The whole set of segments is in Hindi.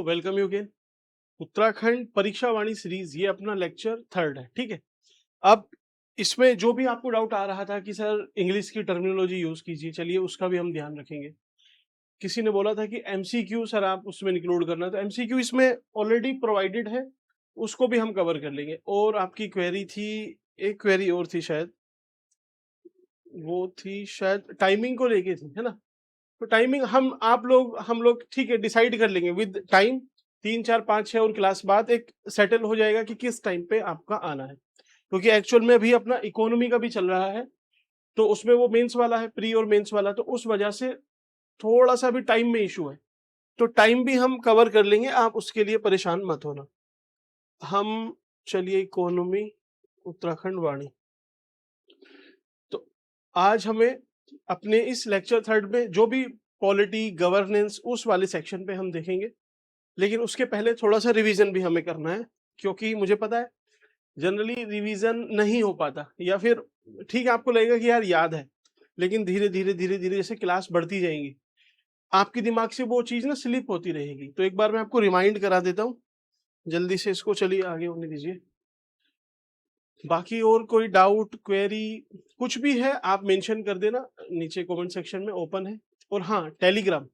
Welcome you again. उत्तराखंड परीक्षा वाणी सीरीज ये अपना लेक्चर 3rd है, ठीक है। अब इसमें जो भी आपको डाउट आ रहा था कि सर इंग्लिश की टर्मिनोलॉजी यूज कीजिए, चलिए उसका भी हम ध्यान रखेंगे। किसी ने बोला था कि एमसीक्यू सर आप उसमें इंक्लूड करना, तो एमसीक्यू इसमें ऑलरेडी प्रोवाइडेड है, उसको भी हम कवर कर लेंगे। और आपकी क्वेरी थी, एक क्वेरी और थी शायद, वो थी शायद टाइमिंग को लेके थी, है ना। तो टाइमिंग हम लोग ठीक है डिसाइड कर लेंगे विद टाइम, 3 4 5 6 और क्लास बाद एक सेटल हो जाएगा कि किस टाइम पे आपका आना है, क्योंकि एक्चुअल में अभी अपना इकोनॉमी का भी चल रहा है, तो उसमें वो मेंस वाला है, प्री और मेंस वाला, तो उस वजह से थोड़ा सा भी टाइम में इशू है। तो टाइम भी हम कवर कर लेंगे, आप उसके लिए परेशान मत होना। हम चलिए इकोनॉमी उत्तराखंड वाणी, तो आज हमें अपने इस लेक्चर 3rd में जो भी पॉलिटी गवर्नेंस उस वाले सेक्शन पे हम देखेंगे, लेकिन उसके पहले थोड़ा सा रिवीजन भी हमें करना है, क्योंकि मुझे पता है जनरली रिवीजन नहीं हो पाता, या फिर ठीक है आपको लगेगा कि यार याद है, लेकिन धीरे धीरे जैसे क्लास बढ़ती जाएंगी आपके दिमाग से वो चीज ना स्लिप होती रहेगी। तो एक बार मैं आपको रिमाइंड करा देता हूँ जल्दी से, इसको चलिए आगे होने दीजिए। बाकी और कोई डाउट क्वेरी कुछ भी है आप मेंशन कर देना, नीचे कमेंट सेक्शन में ओपन है। और हाँ, टेलीग्राम,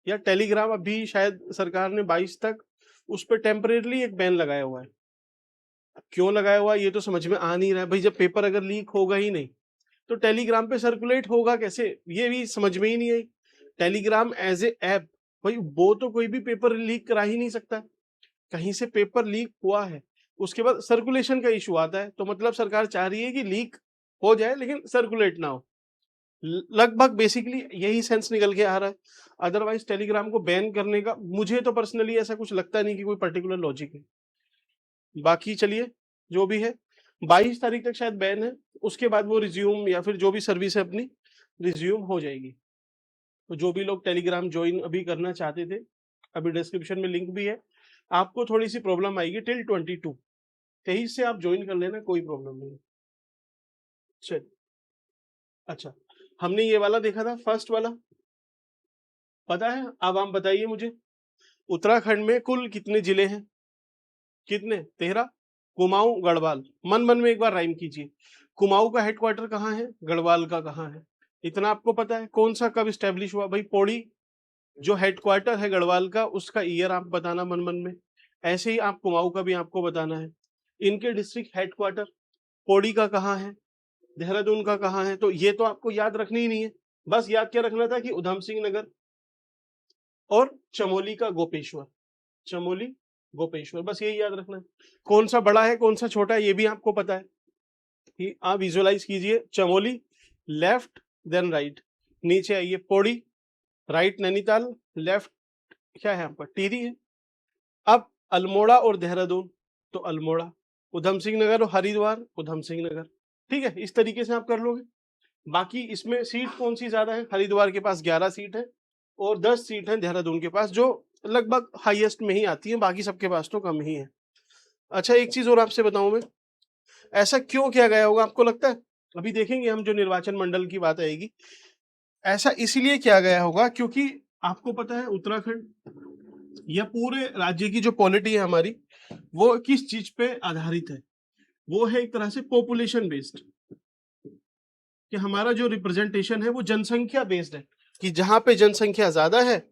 या टेलीग्राम अभी शायद सरकार ने 22 तक उस पर टेम्परेरली एक बैन लगाया हुआ है। क्यों लगाया हुआ है ये तो समझ में आ नहीं रहा है भाई, जब पेपर अगर लीक होगा ही नहीं तो टेलीग्राम पे सर्कुलेट होगा कैसे, ये भी समझ में ही नहीं आई। टेलीग्राम एज ए ऐप, भाई वो तो कोई भी पेपर लीक करा ही नहीं सकता, कहीं से पेपर लीक हुआ है उसके बाद सर्कुलेशन का इशू आता है, तो मतलब सरकार चाह रही है कि लीक हो जाए लेकिन सर्कुलेट ना हो। लगभग बेसिकली यही सेंस निकल के आ रहा है। अदरवाइज टेलीग्राम को बैन करने का मुझे तो पर्सनली ऐसा कुछ लगता नहीं कि कोई पर्टिकुलर लॉजिक है। बाकी चलिए जो भी है, 22 तारीख तक शायद बैन है, उसके बाद वो रिज्यूम या फिर जो भी सर्विस है अपनी रिज्यूम हो जाएगी। तो जो भी लोग टेलीग्राम ज्वाइन अभी करना चाहते थे, अभी डिस्क्रिप्शन में लिंक भी है। आपको थोड़ी सी प्रॉब्लम आएगी टिल 23 से आप ज्वाइन कर लेना, कोई प्रॉब्लम नहीं। चल अच्छा, हमने ये वाला देखा था फर्स्ट वाला, पता है। अब आप बताइए मुझे, उत्तराखंड में कुल कितने जिले हैं? कितने? 13। कुमाऊं गढ़वाल, मन मन में एक बार राइम कीजिए। कुमाऊं का हेडक्वार्टर कहाँ है, गढ़वाल का कहाँ है, इतना आपको पता है। कौन सा कब स्टैब्लिश हुआ? भाई पौड़ी जो हेडक्वार्टर है गढ़वाल का, उसका ईयर आप बताना मन मन में। ऐसे ही आप कुमाऊं का भी आपको बताना है। इनके डिस्ट्रिक्ट हेडक्वार्टर पौड़ी का कहाँ है, देहरादून का कहाँ है, तो ये तो आपको याद रखनी ही नहीं है। बस याद क्या रखना था कि उधम सिंह नगर और चमोली का गोपेश्वर, चमोली गोपेश्वर, बस यही याद रखना है। कौन सा बड़ा है कौन सा छोटा है ये भी आपको पता है कि आप विजुअलाइज कीजिए। चमोली लेफ्ट देन राइट, नीचे आइए पौड़ी, राइट नैनीताल, लेफ्ट क्या है आपका टिहरी है। अब अल्मोड़ा और देहरादून, तो अल्मोड़ा, उधम सिंह नगर और हरिद्वार, उधम सिंह नगर। ठीक है, इस तरीके से आप कर लोगे। बाकी इसमें सीट कौन सी ज्यादा है? हरिद्वार के पास 11 सीट है और 10 सीट है देहरादून के पास, जो लगभग हाईएस्ट में ही आती है, बाकी सबके पास तो कम ही है। अच्छा एक चीज और आपसे बताऊं मैं, ऐसा क्यों किया गया होगा आपको लगता है? अभी देखेंगे हम, जो निर्वाचन मंडल की बात आएगी। ऐसा इसलिए किया गया होगा क्योंकि आपको पता है उत्तराखंड या पूरे राज्य की जो पॉलिटी है हमारी, वो किस चीज पे आधारित है? वो है एक तरह से पॉपुलेशन बेस्ड, कि हमारा जो रिप्रेजेंटेशन है वो जनसंख्या बेस्ड है, कि जहां पे जनसंख्या ज्यादा है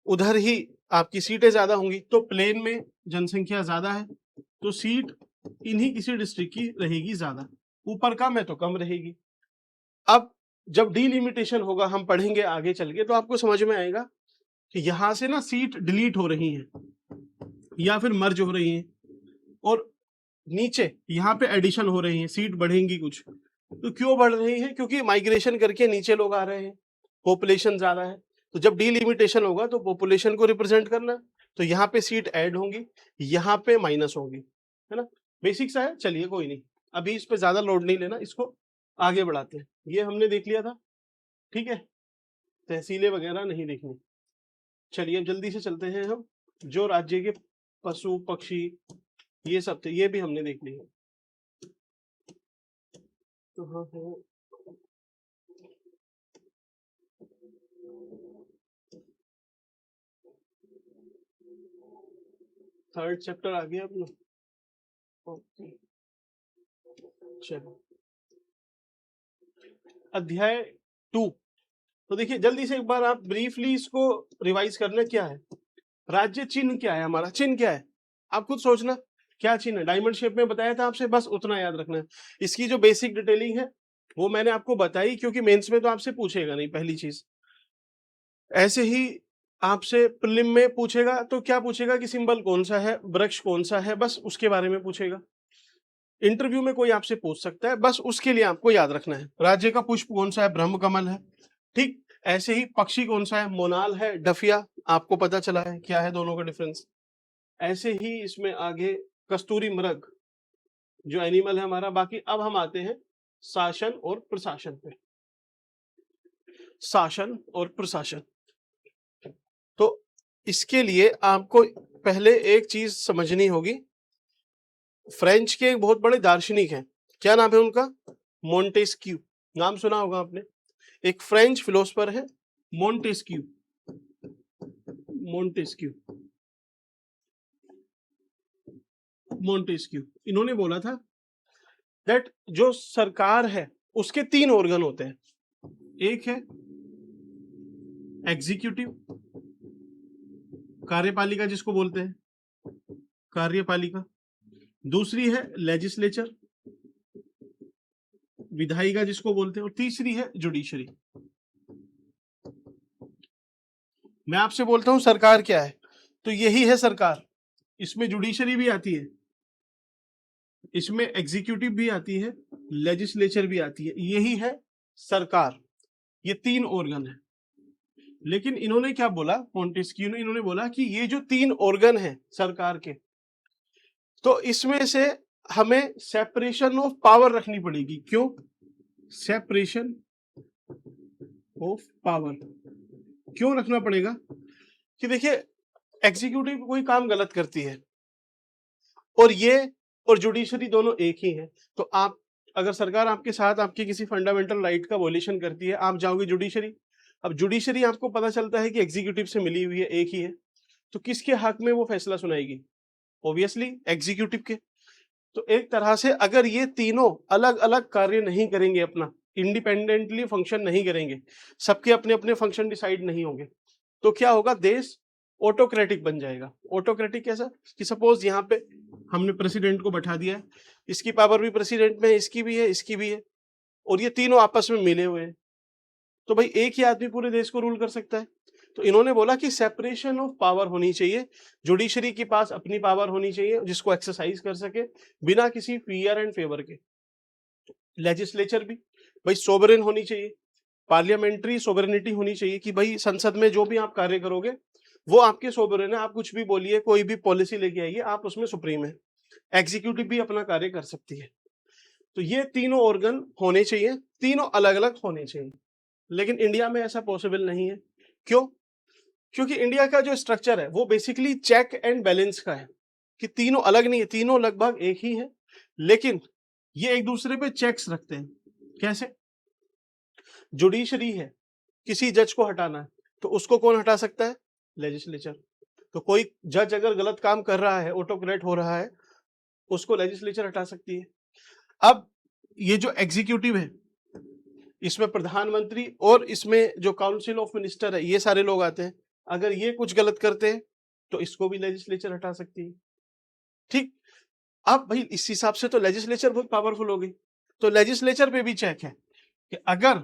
उधर ही आपकी सीटें ज्यादा होंगी। तो प्लेन में जनसंख्या ज्यादा है तो सीट इन्हीं किसी डिस्ट्रिक्ट की रहेगी ज्यादा, ऊपर कम है तो कम रहेगी। अब जब डीलिमिटेशन होगा, हम पढ़ेंगे आगे चल के, तो आपको समझ में आएगा कि यहां से ना सीट डिलीट हो रही हैं या फिर मर्ज हो रही हैं, और नीचे यहाँ पे एडिशन हो रही है, सीट बढ़ेंगी कुछ। तो क्यों बढ़ रही है? क्योंकि माइग्रेशन करके नीचे लोग आ रहे हैं, पॉपुलेशन ज्यादा है। तो जब डीलिमिटेशन होगा तो पॉपुलेशन को रिप्रेजेंट करना, तो यहाँ पे सीट ऐड होंगी, यहाँ पे माइनस होगी, है ना। बेसिक सा है, चलिए कोई नहीं, अभी इस पे ज्यादा लोड नहीं लेना, इसको आगे बढ़ाते हैं। ये हमने देख लिया था, ठीक है, तहसीलें वगैरह नहीं देखनी। चलिए अब जल्दी से चलते हैं हम, जो राज्य के पशु पक्षी ये सब थे ये भी हमने देख लिया। तो हाँ हाँ, थर्ड चैप्टर आ गया अपना। ओके, चलो अध्याय 2। तो देखिए जल्दी से एक बार आप ब्रीफली इसको रिवाइज करना। क्या है राज्य चिन्ह, क्या है हमारा चिन्ह, क्या है आप खुद सोचना क्या चिन्ह है। डायमंड शेप में बताया था आपसे, बस उतना याद रखना है। इसकी जो बेसिक डिटेलिंग है वो मैंने आपको बताई, क्योंकि मेंस में तो आपसे पूछेगा नहीं पहली चीज। ऐसे ही आपसे प्रीलिम में पूछेगा तो क्या पूछेगा कि सिंबल कौन सा है, वृक्ष कौन सा है, बस उसके बारे में पूछेगा। इंटरव्यू में कोई आपसे पूछ सकता है, बस उसके लिए आपको याद रखना है। राज्य का पुष्प कौन सा है, ब्रह्म कमल है। ठीक, ऐसे ही पक्षी कौन सा है, मोनाल है, डफिया, आपको पता चला है क्या है दोनों का डिफरेंस। ऐसे ही इसमें आगे कस्तूरी मृग जो एनिमल है हमारा। बाकी अब हम आते हैं शासन और प्रशासन पे। शासन और प्रशासन, तो इसके लिए आपको पहले एक चीज समझनी होगी। फ्रेंच के एक बहुत बड़े दार्शनिक हैं, क्या नाम है उनका, मोंटेस्क्यू, नाम सुना होगा आपने। एक फ्रेंच फिलोसफर है मोंटेस्क्यू। मोंटेस्क्यू मोंटेस्क्यू इन्होंने बोला था दैट जो सरकार है उसके 3 ऑर्गन होते हैं। एक है एग्जीक्यूटिव, कार्यपालिका जिसको बोलते हैं, कार्यपालिका। दूसरी है लेजिस्लेचर, विधायिका जिसको बोलते हैं। और तीसरी है जुडिशरी। मैं आपसे बोलता हूं सरकार क्या है, तो यही है सरकार। इसमें जुडिशरी भी आती है, इसमें एग्जीक्यूटिव भी आती है, लेजिस्लेचर भी आती है, यही है सरकार। ये 3 ऑर्गन है। लेकिन इन्होंने क्या बोला, मोंटेस्क्यू ने, इन्होंने बोला कि ये जो 3 ऑर्गन है सरकार के, तो इसमें से हमें सेपरेशन ऑफ पावर रखनी पड़ेगी। क्यों सेपरेशन ऑफ पावर क्यों रखना पड़ेगा, कि देखिए एग्जीक्यूटिव कोई काम गलत करती है और ये और जुडिशरी दोनों एक ही है, तो आप अगर सरकार आपके साथ आपकी किसी फंडामेंटल राइट का वॉल्यूशन करती है, आप जाओगे जुडिशरी। अब जुडिशरी आपको पता चलता है कि एग्जीक्यूटिव से मिली हुई है, एक ही है, तो किसके हक में वो फैसला सुनाएगी, ऑब्वियसली एग्जीक्यूटिव के। तो एक तरह से अगर ये तीनों अलग अलग कार्य नहीं करेंगे, अपना इंडिपेंडेंटली फंक्शन नहीं करेंगे, सबके अपने अपने फंक्शन डिसाइड नहीं होंगे, तो क्या होगा, देश ऑटोक्रेटिक बन जाएगा। ऑटोक्रेटिक कैसा, कि सपोज यहाँ पे हमने प्रेसिडेंट को बैठा दिया है, इसकी पावर भी प्रेसिडेंट में है, इसकी भी है, इसकी भी है, और ये तीनों आपस में मिले हुए हैं, तो भाई एक ही आदमी पूरे देश को रूल कर सकता है। तो इन्होंने बोला कि सेपरेशन ऑफ पावर होनी चाहिए, जुडिशरी के पास अपनी पावर होनी चाहिए जिसको एक्सरसाइज कर सके बिना किसी फियर एंड फेवर के। लेजिस्लेचर भी भाई सोवरेन होनी चाहिए, पार्लियामेंट्री सोवरेनिटी होनी चाहिए, कि भाई संसद में जो भी आप कार्य करोगे वो आपके सोवरेन है, आप कुछ भी बोलिए, कोई भी पॉलिसी लेके आइए, आप उसमें सुप्रीम है। एग्जीक्यूटिव भी अपना कार्य कर सकती है। तो ये तीनों ऑर्गन होने चाहिए, तीनों अलग अलग होने चाहिए। लेकिन इंडिया में ऐसा पॉसिबल नहीं है। क्यों, क्योंकि इंडिया का जो स्ट्रक्चर है वो बेसिकली चेक एंड बैलेंस का है, कि तीनों अलग नहीं है, तीनों लगभग एक ही है, लेकिन ये एक दूसरे पे चेक्स रखते हैं। कैसे, जुडिशरी है, किसी जज को हटाना है तो उसको कौन हटा सकता है, लेजिस्लेचर। तो कोई जज अगर गलत काम कर रहा है, ऑटोक्रेट हो रहा है, उसको लेजिस्लेचर हटा सकती है। अब ये जो एग्जीक्यूटिव है, इसमें प्रधानमंत्री और इसमें जो काउंसिल ऑफ मिनिस्टर है, ये सारे लोग आते हैं। अगर ये कुछ गलत करते हैं तो इसको भी लेजिस्लेचर हटा सकती है। ठीक, अब भाई इस हिसाब से तो लेजिस्लेचर बहुत पावरफुल हो गई। तो लेजिस्लेचर पे भी चेक है कि अगर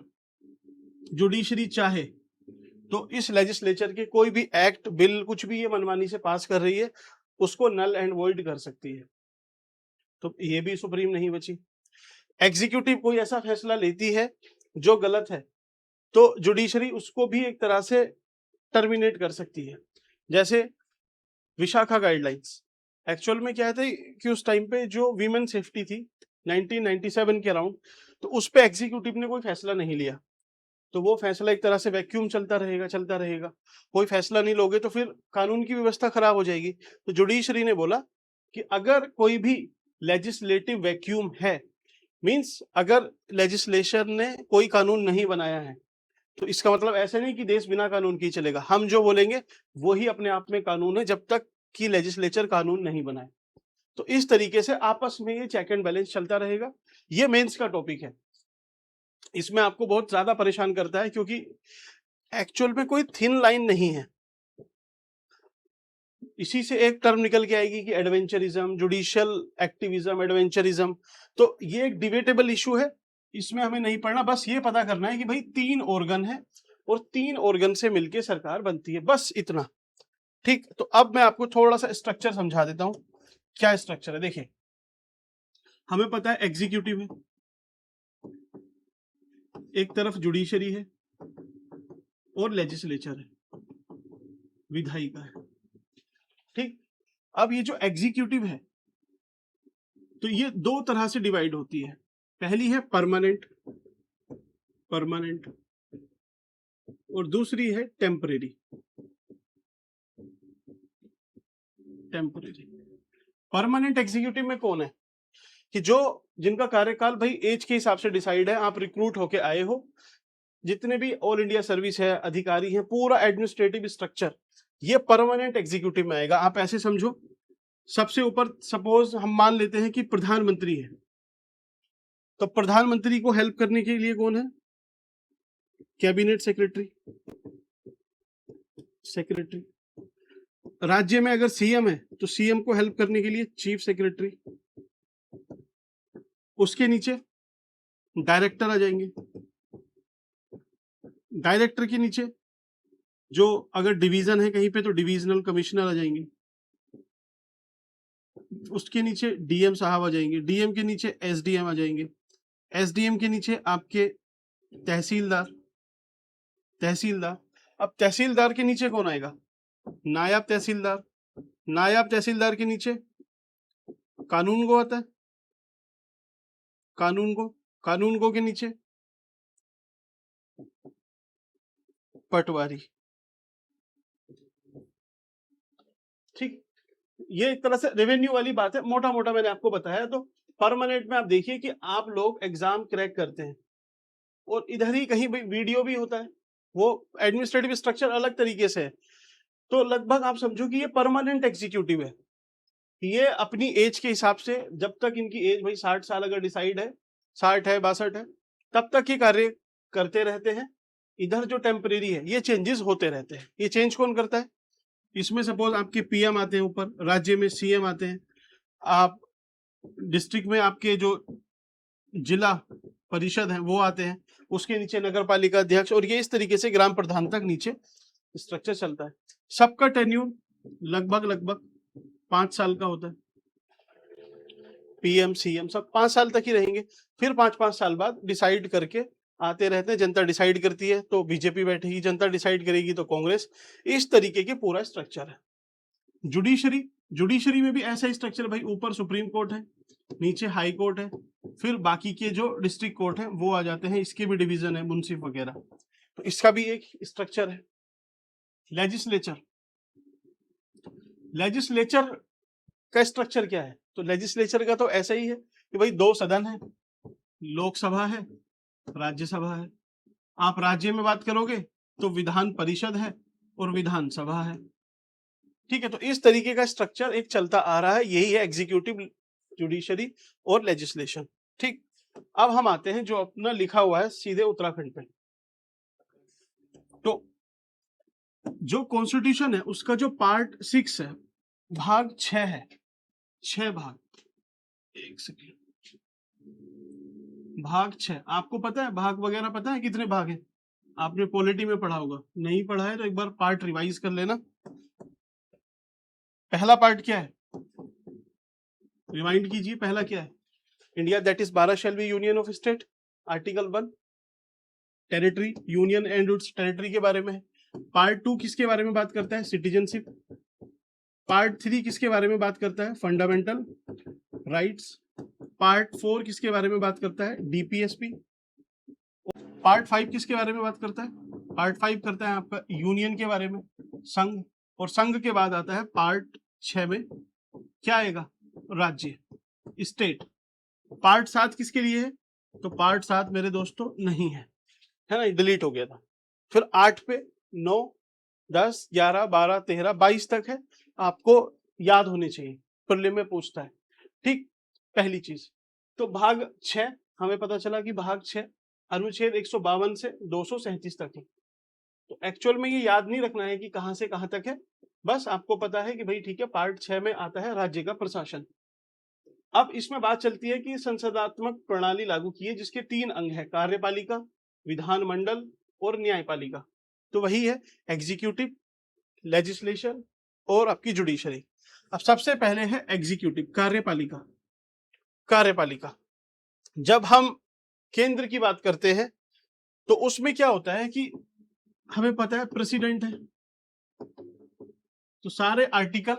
जुडिशरी चाहे तो इस लेजिस्लेचर के कोई भी एक्ट, बिल, कुछ भी ये मनमानी से पास कर रही है, उसको नल एंड वॉइड कर सकती है। तो ये भी सुप्रीम नहीं बची। एग्जीक्यूटिव कोई ऐसा फैसला लेती है जो गलत है, तो जुडिशरी उसको भी एक तरह से टर्मिनेट कर सकती है। जैसे विशाखा गाइडलाइंस, एक्चुअल में क्या था कि उस टाइम पे जो वीमेन सेफ्टी थी 1997 के अराउंड, तो उस पे एग्जीक्यूटिव ने कोई फैसला नहीं लिया, तो वो फैसला एक तरह से वैक्यूम चलता रहेगा। कोई फैसला नहीं लोगे तो फिर कानून की व्यवस्था खराब हो जाएगी। तो जुडिशरी ने बोला कि अगर कोई भी लेजिस्लेटिव वैक्यूम है, मींस अगर लेजिस्लेशन ने कोई कानून नहीं बनाया है, तो इसका मतलब ऐसा नहीं कि देश बिना कानून के ही चलेगा। हम जो बोलेंगे वो ही अपने आप में कानून है, जब तक कि लेजिस्लेचर कानून नहीं बनाए। तो इस तरीके से आपस में ये चेक एंड बैलेंस चलता रहेगा। ये मेंस का टॉपिक है, इसमें आपको बहुत ज्यादा परेशान करता है क्योंकि एक्चुअल में कोई थिन लाइन नहीं है। इसी से एक टर्म निकल के आएगी कि एडवेंचरिज्म, जुडिशियल एक्टिविज्म, एडवेंचरिज्म। तो ये एक डिबेटेबल इशू है, इसमें हमें नहीं पढ़ना, बस ये पता करना है कि भाई 3 ऑर्गन है और 3 ऑर्गन से मिलके सरकार बनती है, बस इतना। ठीक, तो अब मैं आपको थोड़ा सा स्ट्रक्चर समझा देता हूं। क्या स्ट्रक्चर है देखिए, हमें पता है एग्जीक्यूटिव है, एक तरफ जुडिशरी है और लेजिस्लेचर है, विधायिका है। ठीक, अब ये जो एग्जीक्यूटिव है तो ये 2 तरह से डिवाइड होती है। पहली है परमानेंट और दूसरी है टेम्परेरी। परमानेंट एग्जीक्यूटिव में कौन है कि जो जिनका कार्यकाल भाई एज के हिसाब से डिसाइड है, आप रिक्रूट होके आए हो, जितने भी ऑल इंडिया सर्विस है, अधिकारी है, पूरा एडमिनिस्ट्रेटिव स्ट्रक्चर ये परमानेंट एग्जीक्यूटिव में आएगा। आप ऐसे समझो, सबसे ऊपर सपोज हम मान लेते हैं कि प्रधानमंत्री है, तो प्रधानमंत्री को हेल्प करने के लिए कौन है? Cabinet secretary. राज्य में अगर सीएम है तो सीएम को हेल्प करने के लिए चीफ सेक्रेटरी। उसके नीचे डायरेक्टर आ जाएंगे, डायरेक्टर के नीचे जो अगर डिवीजन है कहीं पे तो डिविजनल कमिश्नर आ जाएंगे, उसके नीचे डीएम साहब आ जाएंगे, डीएम के नीचे एसडीएम आ जाएंगे, एसडीएम के नीचे आपके तहसीलदार। अब तहसीलदार के नीचे कौन आएगा? नायब तहसीलदार। नायब तहसीलदार के नीचे कानून गो आता है, कानून गो के नीचे पटवारी। ठीक, ये एक तरह से रेवेन्यू वाली बात है, मोटा मोटा मैंने आपको बताया। तो परमानेंट में आप देखिए कि आप लोग एग्जाम क्रैक करते हैं और इधर ही कहीं वीडियो भी होता है, वो एडमिनिस्ट्रेटिव स्ट्रक्चर अलग तरीके से है। तो लगभग आप समझो कि ये परमानेंट एग्जीक्यूटिव है। ये अपनी एज के हिसाब से, जब तक इनकी एज भाई 60 साल अगर डिसाइड है, 60 है, 62 है, तब तक ये कार्य करते रहते हैं। इधर जो टेम्परेरी है ये चेंजेस होते रहते हैं। ये चेंज कौन करता है? इसमें सपोज आपके पीएम आते हैं ऊपर, राज्य में सीएम आते हैं, आप डिस्ट्रिक्ट में आपके जो जिला परिषद है वो आते हैं, उसके नीचे नगर पालिका अध्यक्ष, और ये इस तरीके से ग्राम प्रधान तक नीचे स्ट्रक्चर चलता है। सबका टेन्यूर लगभग 5 साल का होता है। पीएम सीएम सब 5 साल तक ही रहेंगे, फिर 5-5 साल बाद डिसाइड करके आते रहते हैं। जनता डिसाइड करती है तो बीजेपी बैठेगी, जनता डिसाइड करेगी तो कांग्रेस। इस तरीके के पूरा स्ट्रक्चर है। जुडिशरी में भी ऐसा ही स्ट्रक्चर, भाई ऊपर सुप्रीम कोर्ट है, नीचे हाई कोर्ट है, फिर बाकी के जो डिस्ट्रिक्ट कोर्ट है वो आ जाते हैं, इसके भी डिवीजन है, मुंसिफ वगैरह। तो इसका भी एक स्ट्रक्चर है। लेजिस्लेचर का स्ट्रक्चर क्या है? तो लेजिस्लेचर का तो ऐसा ही है कि भाई 2 सदन है, लोकसभा है, राज्यसभा है। आप राज्य में बात करोगे तो विधान परिषद है और विधानसभा है। ठीक है, तो इस तरीके का स्ट्रक्चर एक चलता आ रहा है, यही है एग्जीक्यूटिव, जुडिशरी और लेजिस्लेशन। ठीक, अब हम आते हैं जो अपना लिखा हुआ है सीधे उत्तराखंड पे। तो जो कॉन्स्टिट्यूशन है उसका जो पार्ट 6 है, भाग 6 है, 6 भाग। एक सेकेंड, भाग 6 आपको पता है? भाग वगैरह पता है कितने भाग हैं? आपने पॉलिटी में पढ़ा होगा, नहीं पढ़ा है तो एक बार पार्ट रिवाइज कर लेना। पहला पार्ट क्या है? रिमाइंड कीजिए, पहला क्या है? India that is 12 shall be union of state, article 1। Territory, union and it's territory के बारे में है। पार्ट 2 किसके बारे में बात करता है? सिटीजनशिप। पार्ट 3 किसके बारे में बात करता है? Fundamental rights. पार्ट 4 किसके बारे में बात करता है? डीपीएसपी। पार्ट 5 किसके बारे में बात करता है? पार्ट 5 करता है आपका यूनियन के बारे में, संघ। और संघ के बाद आता है पार्ट 6 में क्या आएगा? राज्य, स्टेट। पार्ट 7 किसके लिए है? तो पार्ट 7 मेरे दोस्तों नहीं है ना, डिलीट हो गया था। फिर 8 पे 9, 10, 11, 12, 13, 22 तक है। आपको याद होनी चाहिए, प्रीलिम में पूछता है। ठीक, पहली चीज तो भाग 6 हमें पता चला कि भाग 6 अनुच्छेद 152 से 237 तक है। तो एक्चुअल में ये याद नहीं रखना है कि कहां से कहां तक है, बस आपको पता है कि भाई ठीक है पार्ट 6 में आता है राज्य का प्रशासन। अब इसमें बात चलती है कि संसदात्मक प्रणाली लागू की है जिसके 3 अंग है, कार्यपालिका, विधानमंडल और न्यायपालिका। तो वही है एग्जीक्यूटिव, लेजिस्लेशन और आपकी जुडिशरी। अब सबसे पहले है एग्जीक्यूटिव, कार्यपालिका। कार्यपालिका जब हम केंद्र की बात करते हैं तो उसमें क्या होता है कि हमें पता है प्रेसिडेंट है, तो सारे आर्टिकल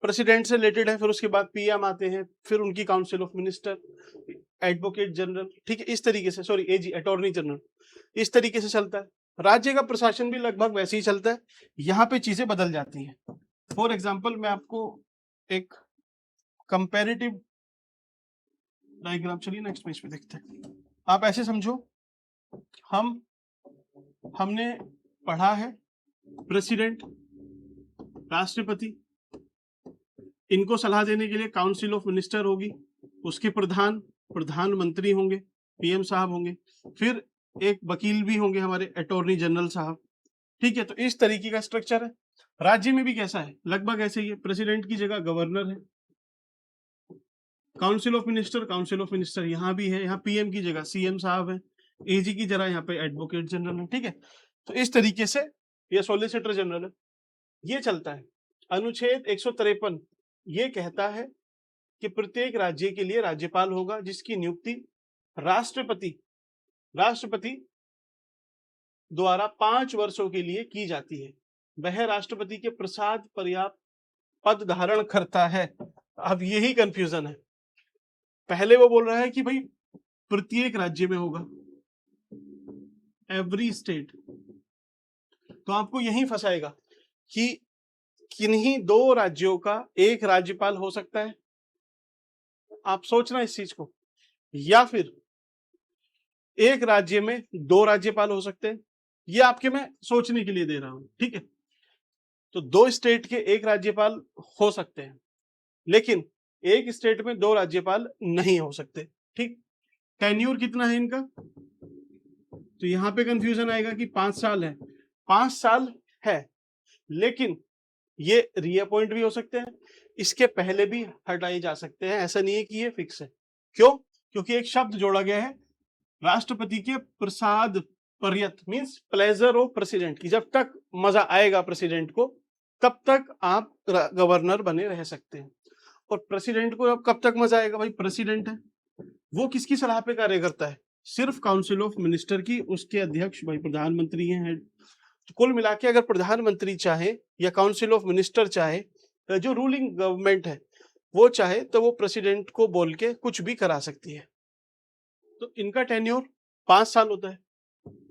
प्रेसिडेंट से रिलेटेड है। फिर उसके बाद पीएम आते हैं, फिर उनकी council of minister, advocate general, ठीक है, इस तरीके से, सॉरी एजी अटॉर्नी जनरल, इस तरीके से चलता है। राज्य का प्रशासन भी लगभग वैसे ही चलता है, यहाँ पे चीजें बदल जाती हैं। फॉर एग्जाम्पल मैं आपको एक कंपेरेटिव डायग्राम, चलिए नेक्स्ट पेज पे देखते हैं। आप ऐसे समझो, हमने पढ़ा है प्रेसिडेंट, राष्ट्रपति, इनको सलाह देने के लिए काउंसिल ऑफ मिनिस्टर होगी, उसके प्रधानमंत्री होंगे, पीएम साहब होंगे, फिर एक वकील भी होंगे हमारे अटॉर्नी जनरल साहब। ठीक है, तो इस तरीके का स्ट्रक्चर है। राज्य में भी कैसा है, लगभग ऐसे ही है। प्रेसिडेंट की जगह गवर्नर है, काउंसिल ऑफ मिनिस्टर यहाँ भी है, यहाँ पीएम की जगह सीएम साहब है, एजी की जगह यहाँ पे एडवोकेट जनरल है। ठीक है, तो इस तरीके से ये सॉलिसिटर जनरल है, ये चलता है। अनुच्छेद 153 ये कहता है कि प्रत्येक राज्य के लिए राज्यपाल होगा जिसकी नियुक्ति राष्ट्रपति द्वारा 5 वर्षों के लिए की जाती है। वह राष्ट्रपति के प्रसाद पर्याप्त पद धारण करता है। अब यही कंफ्यूजन है, पहले वो बोल रहा है कि भाई प्रत्येक राज्य में होगा, एवरी स्टेट, तो आपको यही फंसाएगा कि किन्हीं 2 राज्यों का एक राज्यपाल हो सकता है, आप सोचना इस चीज को, या फिर एक राज्य में 2 राज्यपाल हो सकते हैं। ये आपके मैं सोचने के लिए दे रहा हूं, ठीक है। तो 2 स्टेट के एक राज्यपाल हो सकते हैं, लेकिन एक स्टेट में 2 राज्यपाल नहीं हो सकते। ठीक, टेन्यूर कितना है इनका, तो यहां पे कंफ्यूजन आएगा कि 5 साल है। 5 साल है, लेकिन ये रीअपॉइंट भी हो सकते हैं, इसके पहले भी हटाए जा सकते हैं, ऐसा नहीं है कि ये फिक्स है। क्यों? क्योंकि एक शब्द जोड़ा गया है, राष्ट्रपति के प्रसाद पर्यत, मींस प्लेजर ऑफ प्रेसिडेंट, की जब तक मजा आएगा प्रेसिडेंट को तब तक आप गवर्नर बने रह सकते हैं। और प्रेसिडेंट को अब कब तक मजा आएगा, भाई प्रेसिडेंट है, वो किसकी सलाह पे कार्य करता है, सिर्फ काउंसिल ऑफ मिनिस्टर की, उसके अध्यक्ष भाई प्रधानमंत्री हैं। तो कुल मिला के अगर प्रधानमंत्री चाहे या काउंसिल ऑफ मिनिस्टर चाहे, जो रूलिंग गवर्नमेंट है वो चाहे, तो वो प्रेसिडेंट को बोल के कुछ भी करा सकती है। तो इनका टेन्योर 5 साल होता है।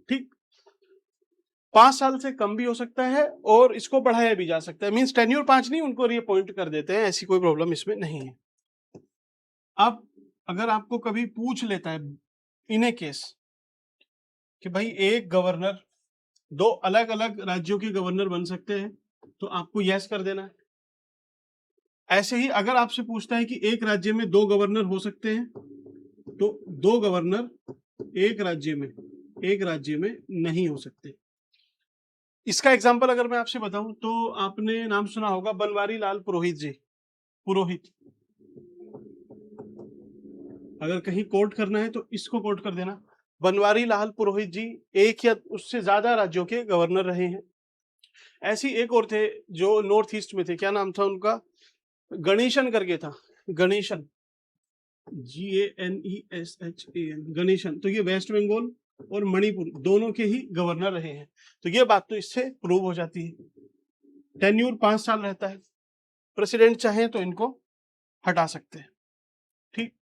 ठीक, 5 साल से कम भी हो सकता है और इसको बढ़ाया भी जा सकता है, मींस टेन्योर 5 नहीं, उनको रीअपॉइंट कर देते हैं, ऐसी कोई प्रॉब्लम इसमें नहीं है। अब अगर आपको कभी पूछ लेता है इन ए केस कि भाई एक गवर्नर 2 अलग अलग राज्यों के गवर्नर बन सकते हैं, तो आपको यस कर देना है। ऐसे ही अगर आपसे पूछता है कि एक राज्य में 2 गवर्नर हो सकते हैं, तो 2 गवर्नर एक राज्य में नहीं हो सकते। इसका एग्जांपल अगर मैं आपसे बताऊं तो आपने नाम सुना होगा बनवारी लाल पुरोहित जी, पुरोहित। अगर कहीं कोट करना है तो इसको कोट कर देना, बनवारी लाल पुरोहित जी एक या उससे ज्यादा राज्यों के गवर्नर रहे हैं। ऐसी एक और थे जो नॉर्थ ईस्ट में थे, क्या नाम था उनका, गणेशन करके था, गणेशन, GANESHAN, गणेशन। तो ये वेस्ट बंगाल और मणिपुर दोनों के ही गवर्नर रहे हैं। तो ये बात तो इससे प्रूव हो जाती है। टेन्यूर 5 साल रहता है, प्रेसिडेंट चाहे तो इनको हटा सकते हैं। ठीक,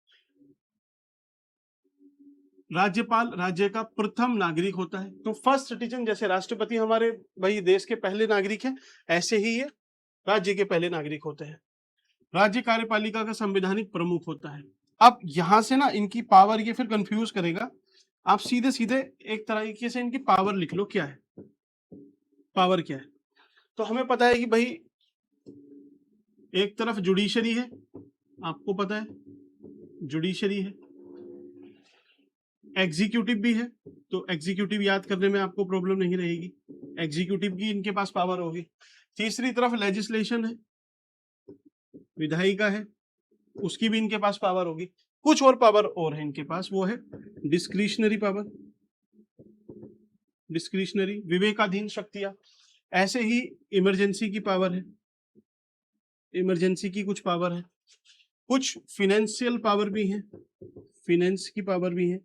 राज्यपाल राज्य का प्रथम नागरिक होता है। तो फर्स्ट सिटीजन, जैसे राष्ट्रपति हमारे भाई देश के पहले नागरिक हैं, ऐसे ही ये राज्य के पहले नागरिक होते हैं। राज्य कार्यपालिका का संवैधानिक प्रमुख होता है। अब यहां से ना इनकी पावर, ये फिर कंफ्यूज करेगा, आप सीधे सीधे एक तरीके से इनकी पावर लिख लो, क्या है पावर, क्या है। तो हमें पता है कि भाई एक तरफ जुडिशरी है, आपको पता है जुडिशरी है, एग्जीक्यूटिव भी है, तो एग्जीक्यूटिव याद करने में आपको प्रॉब्लम नहीं रहेगी, एग्जीक्यूटिव की इनके पास पावर होगी। तीसरी तरफ लेजिस्लेशन है, विधायिका है, उसकी भी इनके पास पावर होगी। कुछ और पावर और है इनके पास, वो है डिस्क्रिशनरी पावर, डिस्क्रिशनरी विवेकाधीन शक्तियां। ऐसे ही इमरजेंसी की पावर है, इमरजेंसी की कुछ पावर है, कुछ फिनेंशियल पावर भी है, फिनेंस की पावर भी है,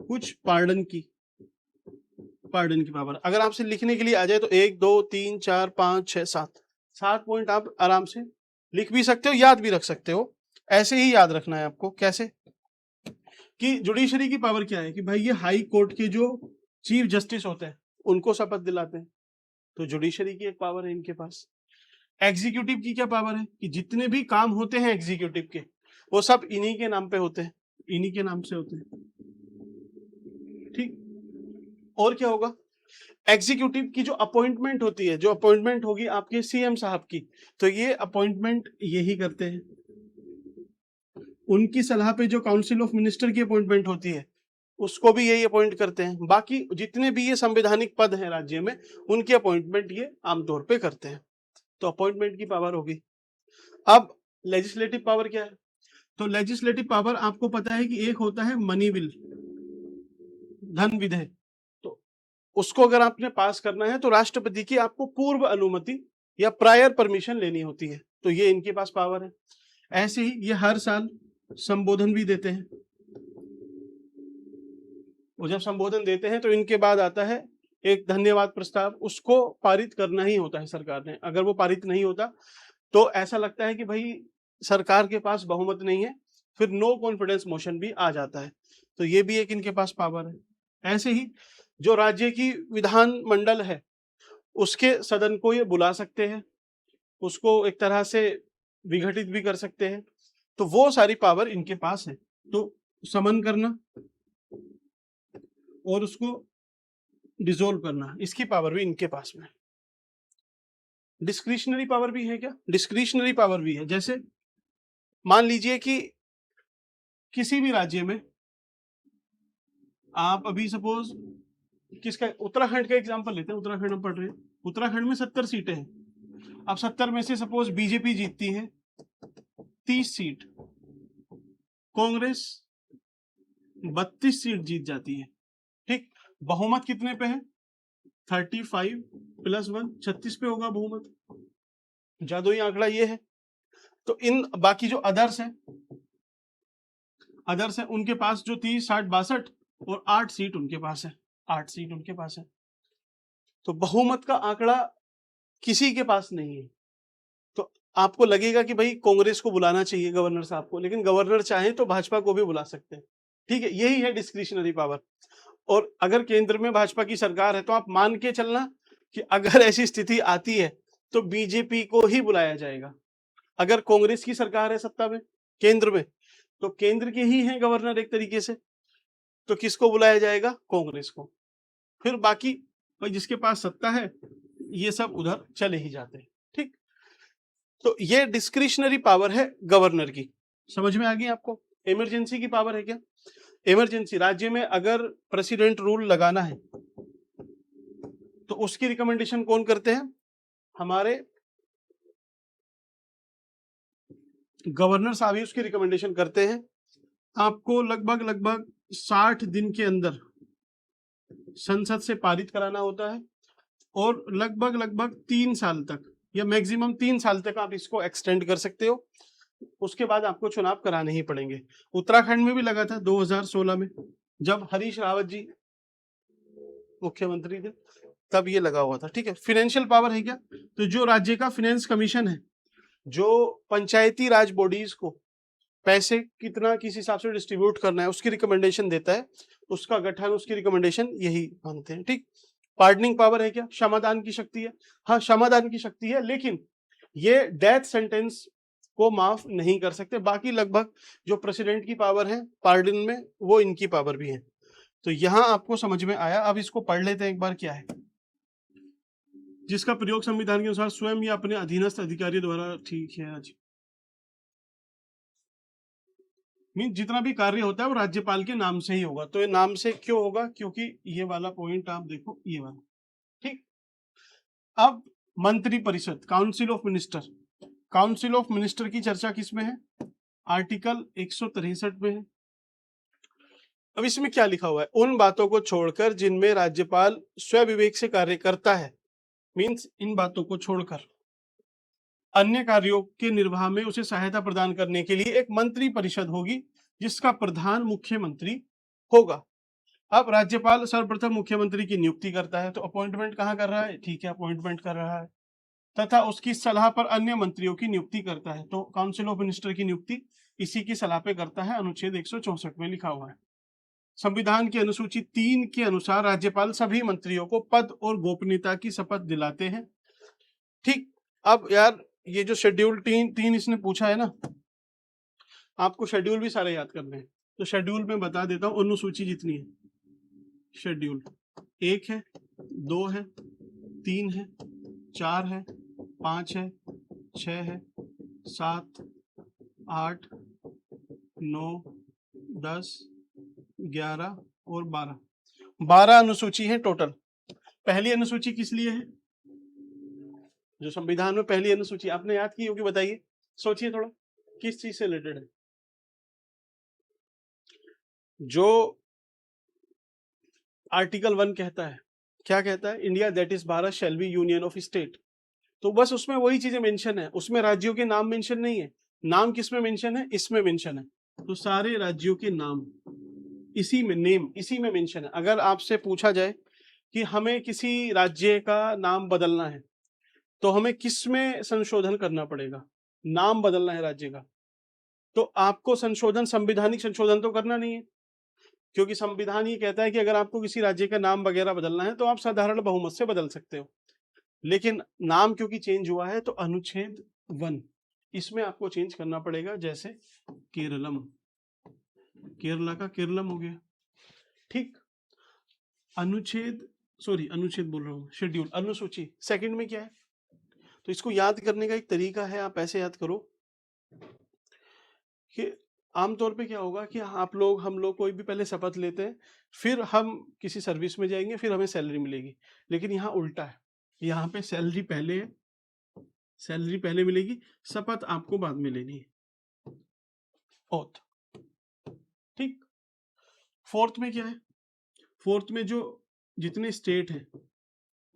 कुछ पार्डन की पावर। अगर आपसे लिखने के लिए आ जाए तो 1 2 3 4 5 6 7 पॉइंट आप आराम से लिख भी सकते हो, याद भी रख सकते हो। ऐसे ही याद रखना है आपको। कैसे? कि जुडिशरी की पावर क्या है कि भाई ये हाई कोर्ट के जो चीफ जस्टिस होते हैं उनको शपथ दिलाते हैं, तो जुडिशरी की एक पावर है इनके पास। एग्जीक्यूटिव की क्या पावर है कि जितने भी काम होते हैं एग्जीक्यूटिव के, वो सब इन्हीं के नाम पे होते हैं, इन्हीं के नाम से होते हैं। ठीक, और क्या होगा? एग्जीक्यूटिव की जो अपॉइंटमेंट होती है, जो अपॉइंटमेंट होगी आपके सीएम साहब की, तो ये अपॉइंटमेंट यही करते हैं। उनकी सलाह पे जो काउंसिल ऑफ मिनिस्टर की अपॉइंटमेंट होती है उसको भी यही अपॉइंट करते हैं। बाकी जितने भी ये संवैधानिक पद हैं राज्य में, उनकी अपॉइंटमेंट ये आमतौर पे करते हैं। तो अपॉइंटमेंट की पावर होगी। अब लेजिस्लेटिव पावर क्या है? तो लेजिस्लेटिव पावर आपको पता है कि एक होता है मनी बिल, धन विधेयक, तो उसको अगर आपने पास करना है तो राष्ट्रपति की आपको पूर्व अनुमति या प्रायर परमिशन लेनी होती है, तो ये इनके पास पावर है। ऐसे ही ये हर साल संबोधन भी देते हैं, वो जब संबोधन देते हैं तो इनके बाद आता है एक धन्यवाद प्रस्ताव, उसको पारित करना ही होता है सरकार ने। अगर वो पारित नहीं होता तो ऐसा लगता है कि भाई सरकार के पास बहुमत नहीं है, फिर नो कॉन्फिडेंस मोशन भी आ जाता है, तो ये भी एक इनके पास पावर है। ऐसे ही जो राज्य की विधान मंडल है उसके सदन को ये बुला सकते हैं, उसको एक तरह से विघटित भी कर सकते हैं, तो वो सारी पावर इनके पास है। तो समन करना और उसको डिसॉल्व करना, इसकी पावर भी इनके पास में। डिस्क्रिशनरी पावर भी है क्या? डिस्क्रिशनरी पावर भी है। जैसे मान लीजिए कि किसी भी राज्य में आप अभी सपोज किसका, उत्तराखंड का एग्जांपल लेते हैं, उत्तराखंड में पढ़ रहे हैं, उत्तराखंड में 70 सीटें हैं। अब 70 में से सपोज बीजेपी जीतती है 30 सीट, कांग्रेस 32 सीट जीत जाती है। ठीक, बहुमत कितने पे है? 35 + 1 36 पे होगा बहुमत, जादुई आंकड़ा ये है। तो इन बाकी जो अदर्स हैं, उनके पास जो 30 60 62 और 8 सीट उनके पास है, 8 सीट उनके पास है। तो बहुमत का आंकड़ा किसी के पास नहीं है। तो आपको लगेगा कि भाई कांग्रेस को बुलाना चाहिए गवर्नर साहब को, लेकिन गवर्नर चाहे तो भाजपा को भी बुला सकते हैं। ठीक है, यही है डिस्क्रिशनरी पावर। और अगर केंद्र में भाजपा की सरकार है तो आप मान के चलना कि अगर ऐसी स्थिति आती है तो बीजेपी को ही बुलाया जाएगा। अगर कांग्रेस की सरकार है सत्ता में केंद्र में, तो केंद्र के ही हैं गवर्नर एक तरीके से, तो किसको बुलाया जाएगा? कांग्रेस को। फिर बाकी भाई जिसके पास सत्ता है ये सब उधर चले ही जाते हैं। ठीक, तो ये डिस्क्रिशनरी पावर है गवर्नर की। समझ में आ गई आपको? इमरजेंसी की पावर है क्या? इमरजेंसी राज्य में अगर प्रेसिडेंट रूल लगाना है तो उसकी रिकमेंडेशन कौन करते हैं? हमारे गवर्नर साहब ही उसकी रिकमेंडेशन करते हैं। आपको लगभग 60 दिन के अंदर संसद से पारित कराना होता है और लगभग 3 साल तक या मैक्सिमम 3 साल तक आप इसको एक्सटेंड कर सकते हो। उसके बाद आपको चुनाव कराने ही पड़ेंगे। उत्तराखंड में भी लगा था 2016 में, जब हरीश रावत जी मुख्यमंत्री थे तब ये लगा हुआ था। ठीक है, फाइनेंशियल पावर है क्या? तो जो राज्य का फाइनेंस कमीशन है, जो पंचायती राज बॉडीज को पैसे कितना किस हिसाब से डिस्ट्रीब्यूट करना है उसकी रिकमेंडेशन देता है, उसका गठन, उसकी रिकमेंडेशन यही मानते हैं। ठीक, पार्डनिंग पावर है क्या? क्षमादान की शक्ति है। हाँ, क्षमादान की शक्ति है, लेकिन ये डेथ सेंटेंस को माफ नहीं कर सकते। बाकी लगभग जो प्रेसिडेंट की पावर है पार्डन में, वो इनकी पावर भी है। तो यहां आपको समझ में आया। अब इसको पढ़ लेते हैं एक बार। क्या है? जिसका प्रयोग संविधान के अनुसार स्वयं या अपने अधीनस्थ अधिकारियों द्वारा। ठीक है, आज मीन जितना भी कार्य होता है वो राज्यपाल के नाम से ही होगा। तो ये नाम से क्यों होगा? क्योंकि ये वाला पॉइंट आप देखो, ये वाला, ठीक। अब मंत्री परिषद, council of minister, council of minister की चर्चा किसमें है? आर्टिकल 163 में है। अब इसमें क्या लिखा हुआ है? उन बातों को छोड़कर जिनमें राज्यपाल स्वविवेक से कार्य करता है, मीन्स इन बातों को छोड़कर अन्य कार्यों के निर्वाह में उसे सहायता प्रदान करने के लिए एक मंत्री परिषद होगी जिसका प्रधान मुख्यमंत्री होगा। अब राज्यपाल सर्वप्रथम मुख्यमंत्री की नियुक्ति करता है, तो अपॉइंटमेंट कहाँ कर रहा है? ठीक है, अपॉइंटमेंट कर रहा है, तथा उसकी सलाह पर अन्य मंत्रियों की नियुक्ति करता है। तो काउंसिल ऑफ मिनिस्टर की नियुक्ति इसी की सलाह पे करता है, अनुच्छेद 164 में लिखा हुआ है। संविधान की अनुसूची 3 के अनुसार राज्यपाल सभी मंत्रियों को पद और गोपनीयता की शपथ दिलाते हैं, ठीक। अब यार ये जो शेड्यूल तीन इसने पूछा है ना, आपको शेड्यूल भी सारे याद करने हैं, तो शेड्यूल में बता देता हूँ। अनुसूची जितनी है, शेड्यूल 1 है, 2 है, 3 है, 4 है, 5 है, 6 है, 7, 8, 9, 10, 11 और 12 अनुसूची है टोटल। पहली अनुसूची किस लिए है? जो संविधान में पहली अनुसूची आपने याद की होगी, बताइए, सोचिए थोड़ा, किस चीज से रिलेटेड है? जो आर्टिकल 1 कहता है, क्या कहता है? India that is Bharat shall be union of state. तो बस उसमें वही चीजें मेंशन है, उसमें राज्यों के नाम मेंशन नहीं है। नाम किस में मेंशन है? इसमें मेंशन है। तो सारे राज्यों के नाम इसी में, नेम इसी में मेंशन है। अगर आपसे पूछा जाए कि हमें किसी राज्य का नाम बदलना है, तो हमें किस में संशोधन करना पड़ेगा? नाम बदलना है राज्य का, तो आपको संशोधन, संवैधानिक संशोधन तो करना नहीं है, क्योंकि संविधान ये कहता है कि अगर आपको किसी राज्य का नाम वगैरह बदलना है तो आप साधारण बहुमत से बदल सकते हो। लेकिन नाम क्योंकि चेंज हुआ है, तो अनुच्छेद 1 इसमें आपको चेंज करना पड़ेगा। जैसे केरलम, केरला का केरलम हो गया, ठीक। अनुच्छेद बोल रहा हूँ, शेड्यूल, अनुसूची सेकंड में क्या है? तो इसको याद करने का एक तरीका है, आप ऐसे याद करो कि आमतौर पे क्या होगा कि आप लोग, हम लोग कोई भी पहले शपथ लेते हैं, फिर हम किसी सर्विस में जाएंगे, फिर हमें सैलरी मिलेगी। लेकिन यहाँ उल्टा है, यहाँ पे सैलरी पहले है, सैलरी पहले मिलेगी, शपथ आपको बाद में लेनी है, ओथ, ठीक। फोर्थ में क्या है? फोर्थ में जो जितने स्टेट हैं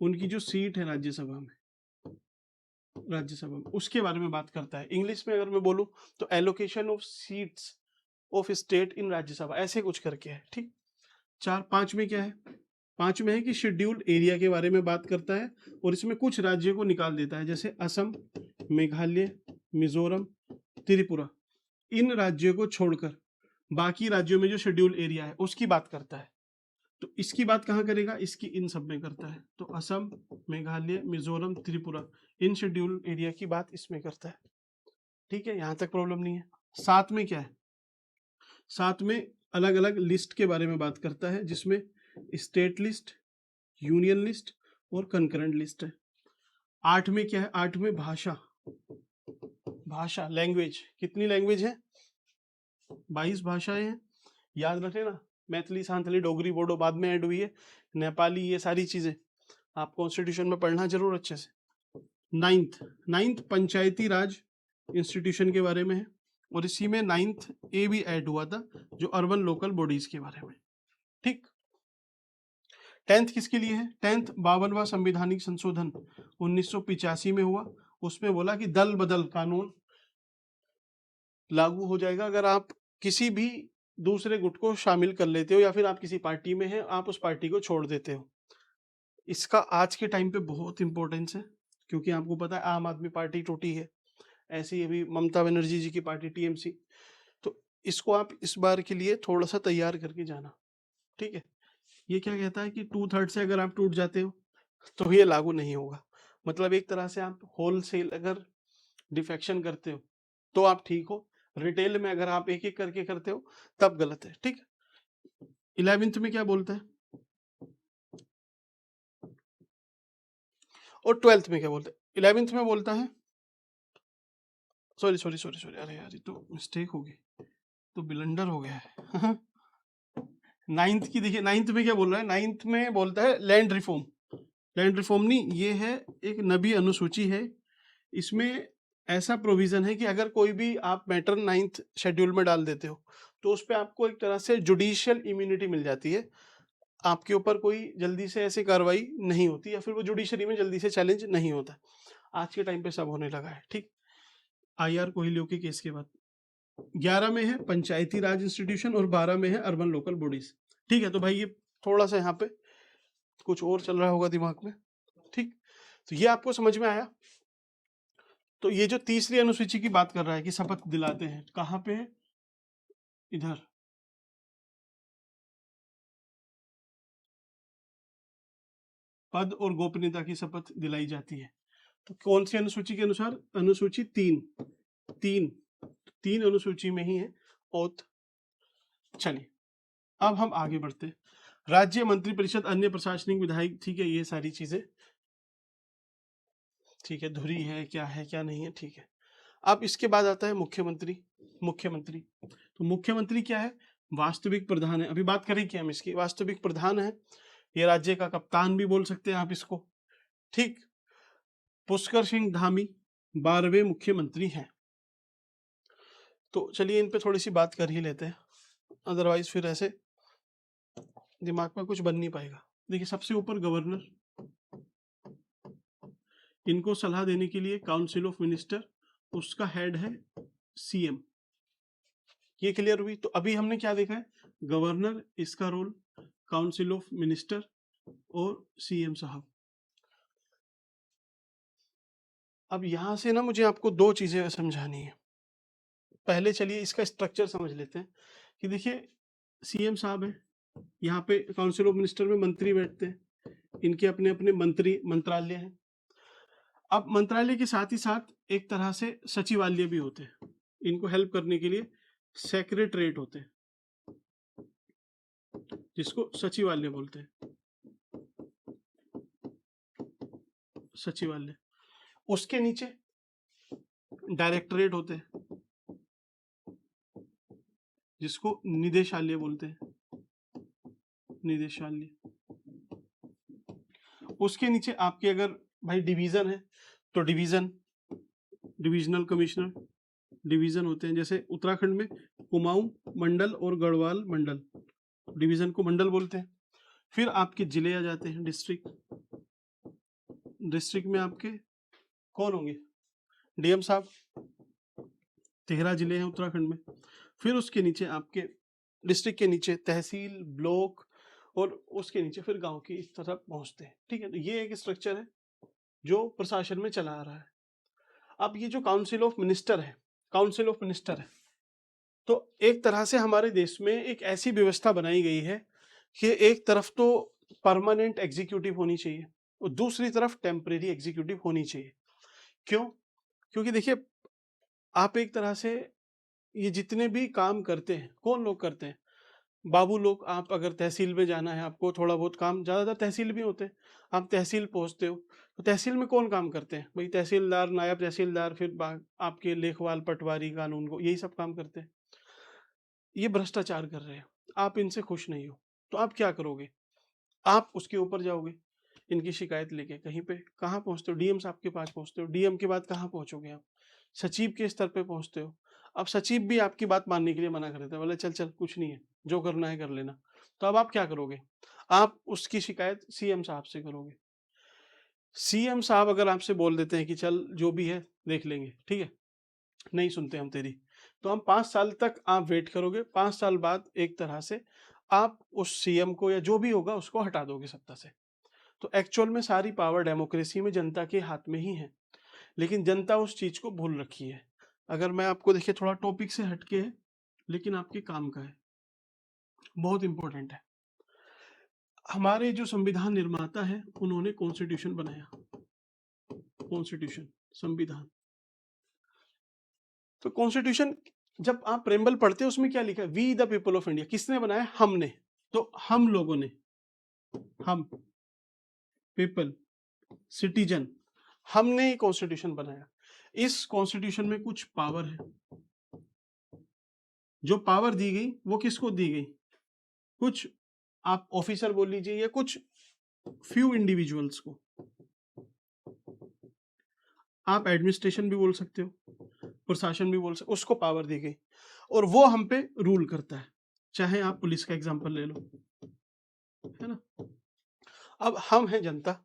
उनकी जो सीट है राज्यसभा में, उसके बारे में बात करता है। इंग्लिश में अगर मैं बोलूं तो allocation of seats of state in Rajya Sabha, ऐसे कुछ करके है, ठीक। 5 में क्या है? 5 में है कि शेड्यूल्ड एरिया के बारे में बात करता है, और इसमें कुछ राज्यों को निकाल देता है, जैसे असम, मेघालय, मिजोरम, त्रिपुरा। इन राज्यों को छोड़कर बाकी राज्यों में जो शेड्यूल एरिया है उसकी बात करता है। तो इसकी बात कहाँ करेगा? इसकी इन सब में करता है। तो असम, मेघालय, मिजोरम, त्रिपुरा, इन शेड्यूल एरिया की बात इसमें करता है, ठीक है। यहां तक प्रॉब्लम नहीं है। 7 में क्या है? 7 में अलग अलग लिस्ट के बारे में बात करता है, जिसमें स्टेट लिस्ट, यूनियन लिस्ट और कंकरेंट लिस्ट है। 8 में क्या है? 8 में भाषा, भाषा लैंग्वेज, कितनी लैंग्वेज है? 22 भाषाएं हैं, याद रख लेना। मैथिली, सांथली, डोगरी, बोडो बाद में ऐड हुई है, नेपाली, ये सारी चीजें आप कॉन्स्टिट्यूशन में पढ़ना जरूर अच्छे से। नाइन्थ पंचायती राज इंस्टीट्यूशन के बारे में है, और इसी में 9th ए भी ऐड हुआ था, जो अर्बन लोकल बॉडीज के बारे में, ठीक। 10th किसके लिए है? 10th 52वां संवैधानिक संशोधन 1985 में हुआ। उसमें बोला कि दल बदल कानून लागू हो जाएगा अगर आप किसी भी दूसरे गुट को शामिल कर लेते हो, या फिर आप किसी पार्टी में हैं, आप उस पार्टी को छोड़ देते हो। इसका आज के टाइम पे बहुत इंपॉर्टेंस है, क्योंकि आपको पता है आम आदमी पार्टी टूटी है, ऐसी अभी ममता बनर्जी जी की पार्टी टीएमसी। तो इसको आप इस बार के लिए थोड़ा सा तैयार करके जाना, ठीक है। ये क्या कहता है कि 2/3 से अगर आप टूट जाते हो तो ये लागू नहीं होगा। मतलब एक तरह से आप होलसेल अगर डिफेक्शन करते हो तो आप ठीक हो, रिटेल में अगर आप एक एक करके करते हो तब गलत है, ठीक। 11th में क्या बोलता है और 12th में क्या बोलता है? 11th में बोलता है, सॉरी, अरे यार ये तो मिस्टेक हो गई। तो ब्लंडर हो गया है। नाइन्थ की देखिए, नाइन्थ में क्या बोल रहा है, नाइन्थ में बोलता है लैंड रिफॉर्म। लैंड रिफॉर्म नहीं, ये है एक नबी अनुसूची है। इसमें ऐसा प्रोविजन है कि अगर कोई भी आप मैटर नाइन्थ शेड्यूल में डाल देते हो तो उस पर आपको एक तरह से जुडिशियल इम्यूनिटी मिल जाती है, आपके ऊपर कोई जल्दी से ऐसी कार्रवाई नहीं होती, या फिर वो जुडिशरी में जल्दी से चैलेंज नहीं होता। आज के टाइम पे सब होने लगा है, ठीक। IR कोहिलियो के केस के बाद 11 में है पंचायती राज इंस्टीट्यूशन और 12 में है अर्बन लोकल बॉडीज। ठीक है, तो भाई ये थोड़ा सा यहाँ पे कुछ और चल रहा होगा दिमाग में, ठीक। तो ये आपको समझ में आया। तो ये जो तीसरी अनुसूची की बात कर रहा है कि शपथ दिलाते हैं, कहाँ पे है, इधर। पद और गोपनीयता की शपथ दिलाई जाती है। तो कौन सी अनुसूची के अनुसार, अनुसूची 3 अनुसूची में ही है ओथ। चलिए अब हम आगे बढ़ते हैं। राज्य मंत्रिपरिषद, अन्य प्रशासनिक विधायक, ठीक है, ये सारी चीजें ठीक है, धुरी है क्या नहीं है, ठीक है। अब इसके बाद आता है मुख्यमंत्री। मुख्यमंत्री, तो मुख्यमंत्री क्या है, वास्तविक प्रधान है। अभी बात करें क्या हम इसकी, वास्तविक प्रधान है, ये राज्य का कप्तान भी बोल सकते हैं आप इसको, ठीक। पुष्कर सिंह धामी 12वें मुख्यमंत्री हैं। तो चलिए इन पे थोड़ी सी बात कर ही लेते हैं, अदरवाइज फिर ऐसे दिमाग में कुछ बन नहीं पाएगा। देखिए सबसे ऊपर गवर्नर, इनको सलाह देने के लिए काउंसिल ऑफ मिनिस्टर, उसका हेड है CM। ये क्लियर हुई। तो अभी हमने क्या देखा है, गवर्नर, इसका रोल, काउंसिल ऑफ मिनिस्टर और CM साहब। अब यहां से ना मुझे आपको दो चीजें समझानी है। पहले चलिए इसका स्ट्रक्चर समझ लेते हैं कि देखिए CM साहब है, यहाँ पे काउंसिल ऑफ मिनिस्टर में मंत्री बैठते हैं, इनके अपने अपने मंत्रालय हैं। अब मंत्रालय के साथ ही साथ एक तरह से सचिवालय भी होते हैं, इनको हेल्प करने के लिए सेक्रेटरीट होते हैं, जिसको सचिवालय बोलते हैं, सचिवालय। उसके नीचे डायरेक्टरेट होते हैं, जिसको निदेशालय बोलते हैं, निदेशालय। उसके नीचे आपके अगर भाई डिवीजन है तो डिविजनल कमिश्नर, डिवीजन होते हैं। जैसे उत्तराखंड में कुमाऊं मंडल और गढ़वाल मंडल, डिवीजन को मंडल बोलते हैं। फिर आपके जिले आ जाते हैं, डिस्ट्रिक्ट। डिस्ट्रिक्ट में आपके कौन होंगे, DM साहब, 13 जिले हैं उत्तराखंड में। फिर उसके नीचे आपके डिस्ट्रिक्ट के नीचे तहसील, ब्लॉक, और उसके नीचे फिर गांव की इस तरफ पहुंचते हैं, ठीक है। तो ये एक स्ट्रक्चर है जो प्रशासन में चला आ रहा है। अब ये जो काउंसिल ऑफ मिनिस्टर है, काउंसिल ऑफ मिनिस्टर है, तो एक तरह से हमारे देश में एक ऐसी व्यवस्था बनाई गई है कि एक तरफ तो परमानेंट एग्जीक्यूटिव होनी चाहिए और दूसरी तरफ टेम्परेरी एग्जीक्यूटिव होनी चाहिए। क्यों? क्योंकि देखिए आप एक तरह से ये जितने भी काम करते हैं, कौन लोग करते हैं, बाबू लोग। आप अगर तहसील में जाना है, आपको थोड़ा बहुत काम, ज़्यादातर तहसील भी होते हैं, आप तहसील पहुंचते हो तो तहसील में कौन काम करते हैं भाई, तहसीलदार, नायब तहसीलदार, फिर आपके लेखवाल, पटवारी, कानून को, यही सब काम करते हैं। ये भ्रष्टाचार कर रहे हैं, आप इनसे खुश नहीं हो, तो आप क्या करोगे, आप उसके ऊपर जाओगे, इनकी शिकायत लेके कहीं पे, कहाँ पहुंचते हो, DM साहब के पास पहुंचते हो। DM के बाद कहाँ पहुंचोगे आप, सचिव के स्तर पे पहुंचते हो। अब सचिव भी आपकी बात मानने के लिए मना कर देता है, बोले चल चल कुछ नहीं है, जो करना है कर लेना। तो अब आप क्या करोगे, आप उसकी शिकायत CM साहब से करोगे। CM साहब अगर आपसे बोल देते हैं कि चल जो भी है देख लेंगे, ठीक है, नहीं सुनते हम तेरी, तो हम 5 साल तक आप वेट करोगे। 5 साल बाद एक तरह से आप उस CM को या जो भी होगा उसको हटा दोगे सत्ता से। तो एक्चुअल में सारी पावर डेमोक्रेसी में जनता के हाथ में ही है, लेकिन जनता उस चीज को भूल रखी है। अगर मैं आपको देखिए थोड़ा टॉपिक से हटके है लेकिन आपके काम का है, बहुत इंपॉर्टेंट है। हमारे जो संविधान निर्माता है उन्होंने कॉन्स्टिट्यूशन बनाया, कॉन्स्टिट्यूशन, संविधान। तो कॉन्स्टिट्यूशन जब आप प्रेम्बल पढ़ते हो उसमें क्या लिखा है, we the people of India, किसने बनाया, हमने। तो हम लोगों ने, हम पीपल, सिटीजन, हमने कॉन्स्टिट्यूशन बनाया। इस कॉन्स्टिट्यूशन में कुछ पावर है जो पावर दी गई वो किसको दी गई? कुछ आप ऑफिसर बोल लीजिए या कुछ फ्यू इंडिविजुअल्स को, आप एडमिनिस्ट्रेशन भी बोल सकते हो, प्रशासन भी बोल सकते, उसको पावर दी गई और वो हम पे रूल करता है। चाहे आप पुलिस का एग्जांपल ले लो, है ना। अब हम हैं जनता,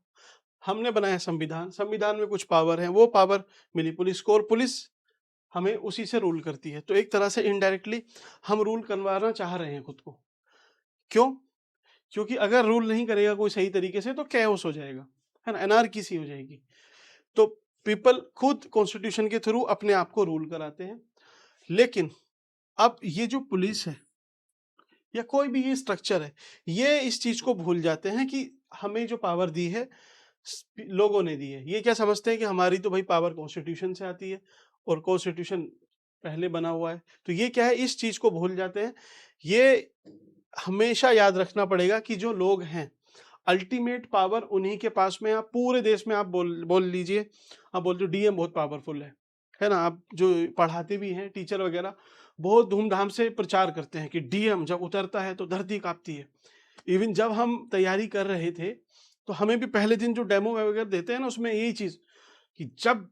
हमने बनाया संविधान, संविधान में कुछ पावर है, वो पावर मिली पुलिस को और पुलिस हमें उसी से रूल करती है। तो एक तरह से इनडायरेक्टली हम रूल करवाना चाह रहे हैं खुद को। क्यों? क्योंकि अगर रूल नहीं करेगा कोई सही तरीके से तो कैओस हो जाएगा, है ना, एनार्की सी हो जाएगी। तो पीपल खुद कॉन्स्टिट्यूशन के थ्रू अपने आप को रूल कराते हैं। लेकिन अब ये जो पुलिस है या कोई भी ये स्ट्रक्चर है, ये इस चीज को भूल जाते हैं कि हमें जो पावर दी है लोगों ने दी है। ये क्या समझते हैं कि हमारी तो भाई पावर कॉन्स्टिट्यूशन से आती है और कॉन्स्टिट्यूशन पहले बना हुआ है। तो ये क्या है, इस चीज को भूल जाते हैं। ये हमेशा याद रखना पड़ेगा कि जो लोग हैं अल्टीमेट पावर उन्हीं के पास में। आप पूरे देश में आप बोल लीजिए, आप बोलते हो डीएम बहुत पावरफुल है ना। आप जो पढ़ाते भी हैं टीचर वगैरह बहुत धूमधाम से प्रचार करते हैं कि डीएम जब उतरता है तो धरती कांपती है। इवन जब हम तैयारी कर रहे थे तो हमें भी पहले दिन जो डेमो वगैरह देते हैं ना, उसमें यही चीज कि जब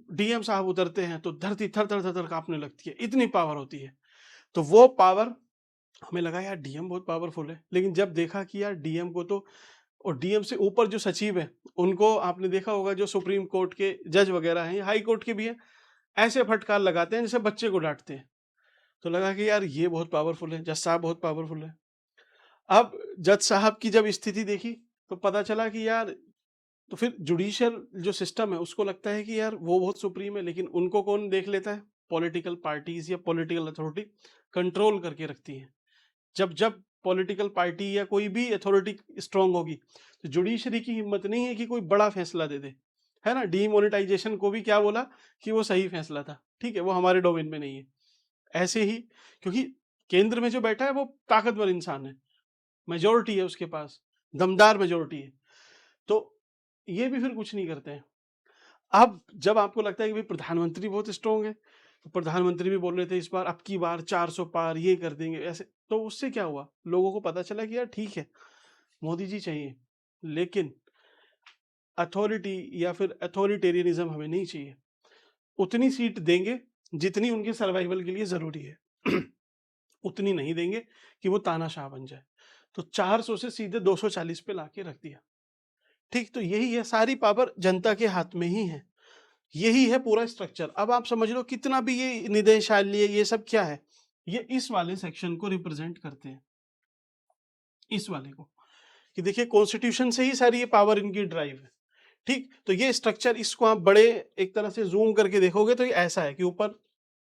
डीएम साहब उतरते हैं तो धरती थर थर थर थर कांपने लगती है, इतनी पावर होती है। तो वो पावर हमें लगा यार डीएम बहुत पावरफुल है, लेकिन जब देखा कि यार डीएम को तो, और डीएम से ऊपर जो सचिव है उनको आपने देखा होगा, जो सुप्रीम कोर्ट के जज वगैरह हैं, हाई कोर्ट के भी हैं, ऐसे फटकार लगाते हैं जैसे बच्चे को डांटते हैं। तो लगा कि यार ये बहुत पावरफुल है, जज साहब बहुत पावरफुल है। अब जज साहब की जब स्थिति देखी तो पता चला कि यार, तो फिर जुडिशियल जो सिस्टम है उसको लगता है कि यार वो बहुत सुप्रीम है, लेकिन उनको कौन देख लेता है? पॉलिटिकल पार्टीज या पॉलिटिकल अथॉरिटी कंट्रोल करके रखती है। जब जब पॉलिटिकल पार्टी या कोई भी अथॉरिटी स्ट्रांग होगी तो जुडिशरी की हिम्मत नहीं है कि कोई बड़ा फैसला दे दे, है ना। डीमोनेटाइजेशन को भी क्या बोला कि वो सही फैसला था, ठीक है, वो हमारे डोमेन में नहीं है। ऐसे ही क्योंकि केंद्र में जो बैठा है वो ताकतवर इंसान है, मेजोरिटी है उसके पास, दमदार मेजोरिटी है, तो ये भी फिर कुछ नहीं करते हैं। अब जब आपको लगता है कि भाई प्रधानमंत्री बहुत स्ट्रांग है, तो प्रधानमंत्री भी बोल रहे थे इस बार, अब की बार 400 पार ये कर देंगे ऐसे, तो उससे क्या हुआ, लोगों को पता चला कि यार ठीक है मोदी जी चाहिए, लेकिन अथॉरिटी या फिर अथॉरिटेरियनिज्म हमें नहीं चाहिए। उतनी सीट देंगे जितनी उनके सर्वाइवल के लिए जरूरी है उतनी नहीं देंगे कि वो तानाशाह बन जाए। तो 400 से सीधे 240 पे लाके रख दिया। ठीक, तो यही है, सारी पावर जनता के हाथ में ही है, यही है पूरा स्ट्रक्चर। अब आप समझ लो कितना भी ये निदेशालय ये सब क्या है, ये इस वाले सेक्शन को रिप्रेजेंट करते हैं, इस वाले को, कि देखिए कॉन्स्टिट्यूशन से ही सारी ये पावर इनकी ड्राइव है। ठीक, तो ये स्ट्रक्चर, इसको आप बड़े एक तरह से जूम करके देखोगे तो ये ऐसा है कि ऊपर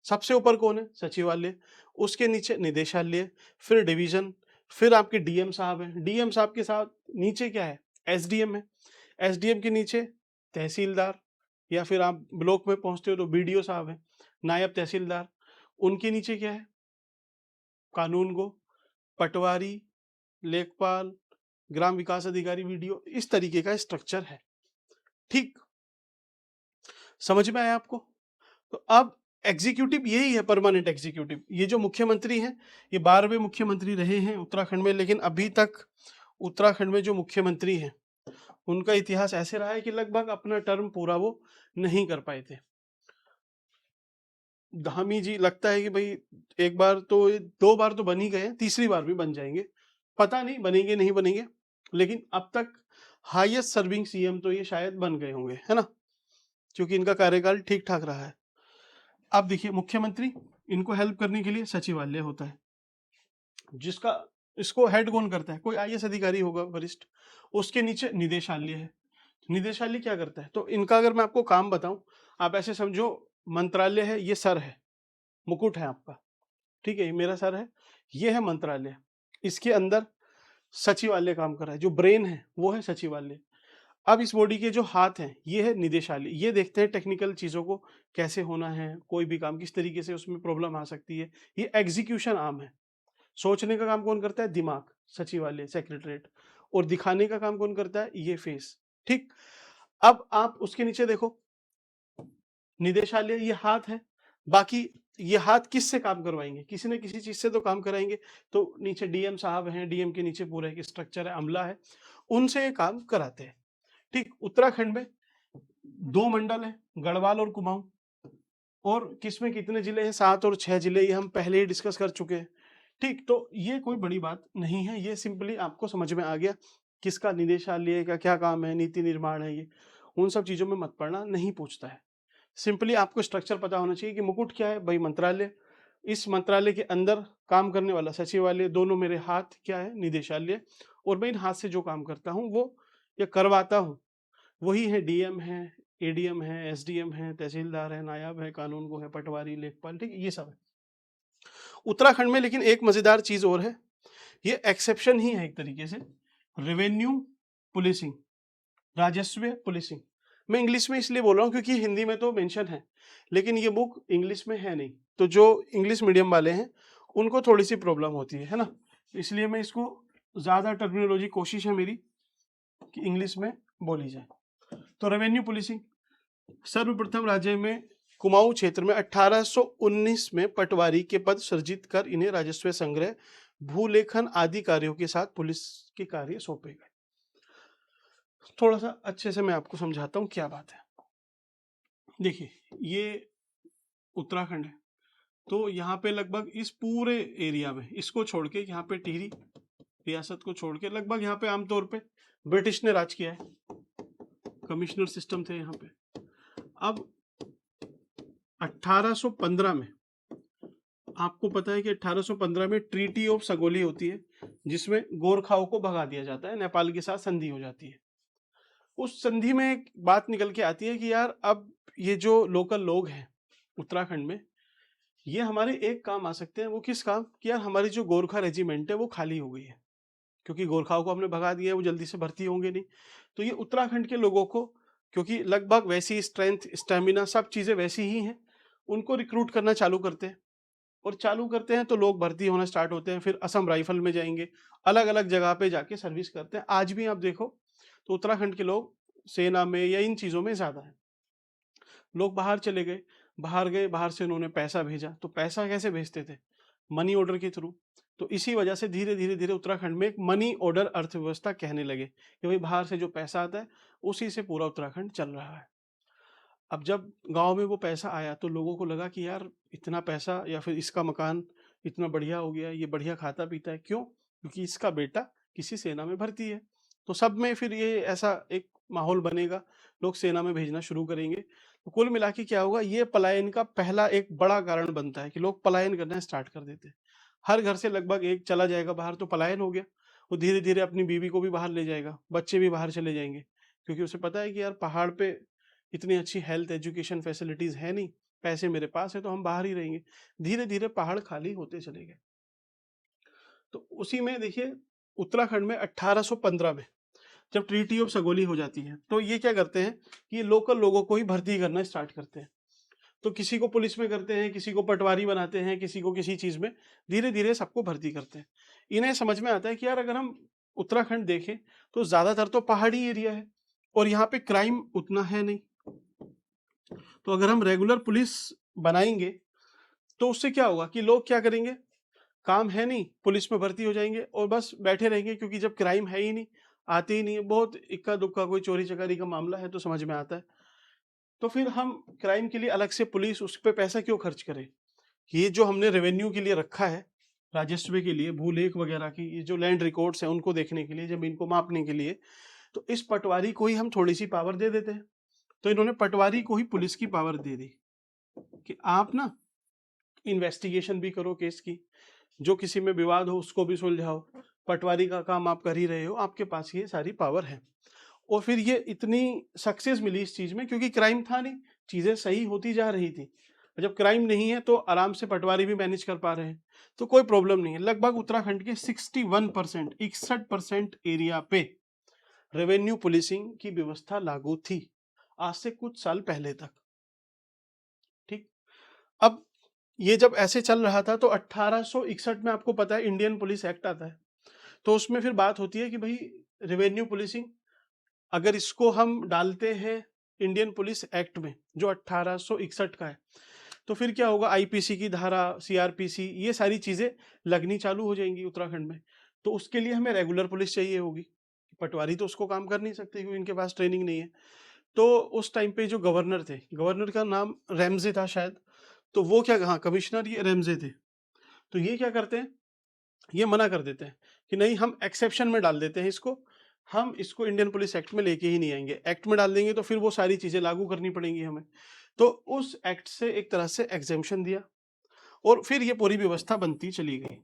सबसे ऊपर कौन है? सचिवालय, उसके नीचे निदेशालय, फिर डिवीजन, फिर आपके डीएम साहब हैं, डीएम साहब के साथ नीचे क्या है? एसडीएम है, एसडीएम के नीचे तहसीलदार, या फिर आप ब्लॉक में पहुंचते हो तो बीडीओ साहब हैं, नायब तहसीलदार, उनके नीचे क्या है? कानून गो, पटवारी, लेखपाल, ग्राम विकास अधिकारी, वीडियो, इस तरीके का स्ट्रक्चर है। ठीक, समझ में आया आपको? तो अब एग्जीक्यूटिव यही है, परमानेंट एग्जीक्यूटिव। ये जो मुख्यमंत्री हैं, ये 12वें मुख्यमंत्री रहे हैं उत्तराखंड में, लेकिन अभी तक उत्तराखंड में जो मुख्यमंत्री हैं उनका इतिहास ऐसे रहा है कि लगभग अपना टर्म पूरा वो नहीं कर पाए थे। धामी जी लगता है कि भाई एक बार तो, 2 बार तो बन ही गए, तीसरी बार भी बन जाएंगे, पता नहीं बनेंगे नहीं बनेंगे, लेकिन अब तक हाईएस्ट सर्विंग सीएम तो ये शायद बन गए होंगे, है ना, क्योंकि इनका कार्यकाल ठीक ठाक रहा है। अब देखिए मुख्यमंत्री, इनको हेल्प करने के लिए सचिवालय होता है, जिसका, इसको हेड कौन करता है? कोई आईएएस अधिकारी होगा वरिष्ठ। उसके नीचे निदेशालय है, निदेशालय क्या करता है? तो इनका अगर मैं आपको काम बताऊं, आप ऐसे समझो मंत्रालय है, ये सर है, मुकुट है आपका, ठीक है, ये मेरा सर है, ये है मंत्रालय, इसके अंदर सचिवालय काम कर रहा है, जो ब्रेन है वो है सचिवालय। अब इस बॉडी के जो हाथ हैं ये है निदेशालय, ये देखते हैं टेक्निकल चीज़ों को कैसे होना है, कोई भी काम किस तरीके से उसमें प्रॉब्लम आ सकती है, ये एग्जीक्यूशन आर्म है। सोचने का काम कौन करता है? दिमाग, सचिवालय, सेक्रेटरीट, और दिखाने का काम कौन करता है? ये फेस। ठीक, अब आप उसके नीचे देखो, निदेशालय ये हाथ है, बाकी ये हाथ किससे काम करवाएंगे, किसी न किसी चीज से तो काम कराएंगे। तो नीचे डीएम साहब हैं, डीएम के नीचे पूरा एक स्ट्रक्चर है, अमला है, उनसे ये काम कराते हैं। ठीक, उत्तराखंड में 2 मंडल है, गढ़वाल और कुमाऊं। और किसमें कितने जिले हैं, 7 और 6 जिले, ये हम पहले ही डिस्कस कर चुके हैं। ठीक, तो ये कोई बड़ी बात नहीं है, ये सिंपली आपको समझ में आ गया किसका निदेशालय का क्या काम है, नीति निर्माण है, ये उन सब चीजों में मत पड़ना, नहीं पूछता है। सिंपली आपको स्ट्रक्चर पता होना चाहिए कि मुकुट क्या है भाई, मंत्रालय, इस मंत्रालय के अंदर काम करने वाला सचिवालय, दोनों मेरे हाथ क्या है, निदेशालय, और मैं इन हाथ से जो काम करता हूँ वो या करवाता हूँ वही है, डीएम है, एडीएम है, एसडीएम है, तहसीलदार है, नायब है, कानून को है, पटवारी, लेखपाल, ठीक, ये सब है उत्तराखंड में। लेकिन एक मजेदार चीज और है, ये एक्सेप्शन ही है एक तरीके से, रेवेन्यू पुलिसिंग, राजस्व पुलिसिंग। मैं इंग्लिश में इसलिए बोल रहा हूँ क्योंकि हिंदी में तो मेंशन है, लेकिन ये बुक इंग्लिश में है नहीं, तो जो इंग्लिश मीडियम वाले हैं उनको थोड़ी सी प्रॉब्लम होती है ना, इसलिए मैं इसको ज्यादा टर्मिनोलॉजी कोशिश है मेरी कि इंग्लिश में बोली जाए। तो रेवेन्यू पुलिसिंग, सर्वप्रथम राज्य में कुमाऊं क्षेत्र में 1819 में पटवारी के पद सृजित कर इन्हें राजस्व संग्रह, भूलेखन आदि कार्यों के साथ पुलिस के कार्य सौंपे गए। थोड़ा सा अच्छे से मैं आपको समझाता हूँ क्या बात है। देखिए, ये उत्तराखंड है, तो यहाँ पे लगभग इस पूरे एरिया में, इसको छोड़ के, यहाँ पे टिहरी रियासत को छोड़ के, लगभग यहाँ पे आमतौर पे ब्रिटिश ने राज किया है, कमिश्नर सिस्टम थे यहाँ पे। अब 1815 में, आपको पता है कि 1815 में ट्रीटी ऑफ सगोली होती है, जिसमें गोरखाओं को भगा दिया जाता है, नेपाल के साथ संधि हो जाती है। उस संधि में एक बात निकल के आती है कि यार अब ये जो लोकल लोग हैं उत्तराखंड में, ये हमारे एक काम आ सकते हैं। वो किस काम, कि यार हमारी जो गोरखा रेजिमेंट है वो खाली हो गई है, क्योंकि गोरखाओं को हमने भगा दिया है, वो जल्दी से भर्ती होंगे नहीं। तो ये उत्तराखंड के लोगों को, क्योंकि लगभग वैसी स्ट्रेंथ, स्टेमिना, सब चीजें वैसी ही हैं, उनको रिक्रूट करना चालू करते हैं। और चालू करते हैं तो लोग भर्ती होना स्टार्ट होते हैं, फिर असम राइफल में जाएंगे, अलग अलग जगह पे जाके सर्विस करते हैं। आज भी आप देखो तो उत्तराखंड के लोग सेना में या इन चीजों में ज्यादा है। लोग बाहर चले गए, बाहर गए, बाहर से उन्होंने पैसा भेजा, तो पैसा कैसे भेजते थे, मनी ऑर्डर के थ्रू। तो इसी वजह से धीरे धीरे धीरे उत्तराखंड में एक मनी ऑर्डर अर्थव्यवस्था कहने लगे कि भाई बाहर से जो पैसा आता है उसी से पूरा उत्तराखंड चल रहा है। अब जब गांव में वो पैसा आया तो लोगों को लगा कि यार इतना पैसा, या फिर इसका मकान इतना बढ़िया हो गया, ये बढ़िया खाता पीता है, क्यों, क्योंकि इसका बेटा किसी सेना में भर्ती है। तो सब में फिर ये ऐसा एक माहौल बनेगा, लोग सेना में भेजना शुरू करेंगे। तो कुल मिला के क्या होगा, ये पलायन का पहला एक बड़ा कारण बनता है कि लोग पलायन करना स्टार्ट कर देते हैं। हर घर से लगभग एक चला जाएगा बाहर, तो पलायन हो गया। वो धीरे धीरे अपनी बीवी को भी बाहर ले जाएगा, बच्चे भी बाहर चले जाएंगे, क्योंकि उसे पता है कि यार पहाड़ पे इतनी अच्छी हेल्थ एजुकेशन फैसिलिटीज है नहीं, पैसे मेरे पास है तो हम बाहर ही रहेंगे। धीरे धीरे पहाड़ खाली होते चले गए। तो उसी में देखिए, उत्तराखंड में 1815 में जब ट्रीटी ऑफ सगोली हो जाती है, तो ये क्या करते हैं कि ये लोकल लोगों को ही भर्ती करना स्टार्ट करते हैं। तो किसी को पुलिस में करते हैं, किसी को पटवारी बनाते हैं, किसी को किसी चीज में, धीरे धीरे सबको भर्ती करते हैं। इन्हें समझ में आता है कि यार अगर हम उत्तराखंड देखें तो ज्यादातर तो पहाड़ी एरिया है और यहाँ पे क्राइम उतना है नहीं। तो अगर हम रेगुलर पुलिस बनाएंगे तो उससे क्या होगा कि लोग क्या करेंगे, काम है नहीं, पुलिस में भर्ती हो जाएंगे और बस बैठे रहेंगे, क्योंकि जब क्राइम है ही नहीं, आते ही नहीं है, बहुत इक्का दुक्का कोई चोरी चकारी का मामला है तो समझ में आता है। तो फिर हम क्राइम के लिए अलग से पुलिस, उस पर पैसा क्यों खर्च करें। ये जो हमने रेवेन्यू के लिए रखा है, राजस्व के लिए, भूलेख वगैरह की, ये जो लैंड रिकॉर्ड्स हैं उनको देखने के लिए, जमीन को मापने के लिए, तो इस पटवारी को ही हम थोड़ी सी पावर दे देते हैं। तो इन्होंने पटवारी को ही पुलिस की पावर दे दी कि आप ना इन्वेस्टिगेशन भी करो केस की, जो किसी में विवाद हो उसको भी सुलझाओ, पटवारी का काम आप कर ही रहे हो, आपके पास ये सारी पावर है। और फिर ये इतनी सक्सेस मिली इस चीज में, क्योंकि क्राइम था नहीं, चीजें सही होती जा रही थी। जब क्राइम नहीं है तो आराम से पटवारी भी मैनेज कर पा रहे हैं, तो कोई प्रॉब्लम नहीं है। लगभग उत्तराखंड के 61%, 61% एरिया पे रेवेन्यू पुलिसिंग की व्यवस्था लागू थी, आज से कुछ साल पहले तक। ठीक, अब ये जब ऐसे चल रहा था तो 1861 में आपको पता है इंडियन पुलिस एक्ट आता है, तो उसमें फिर बात होती है कि भाई रेवेन्यू पुलिसिंग अगर इसको हम डालते हैं इंडियन पुलिस एक्ट में जो 1861 का है, तो फिर क्या होगा, आईपीसी की धारा, सीआरपीसी, ये सारी चीजें लगनी चालू हो जाएंगी उत्तराखंड में। तो उसके लिए हमें रेगुलर पुलिस चाहिए होगी। पटवारी तो उसको काम कर नहीं सकते क्योंकि इनके पास ट्रेनिंग नहीं है। तो उस टाइम पे जो गवर्नर थे, गवर्नर का नाम रैमजे था शायद, तो वो क्या, हाँ कमिश्नर ये रैमजे थे। तो ये क्या करते हैं, ये मना कर देते हैं कि नहीं, हम एक्सेप्शन में डाल देते हैं इसको, हम इसको इंडियन पुलिस एक्ट में लेके ही नहीं आएंगे। एक्ट में डाल देंगे तो फिर वो सारी चीजें लागू करनी पड़ेंगी हमें। तो उस एक्ट से एक तरह से एग्जेम्पशन दिया और फिर ये पूरी व्यवस्था बनती चली गई।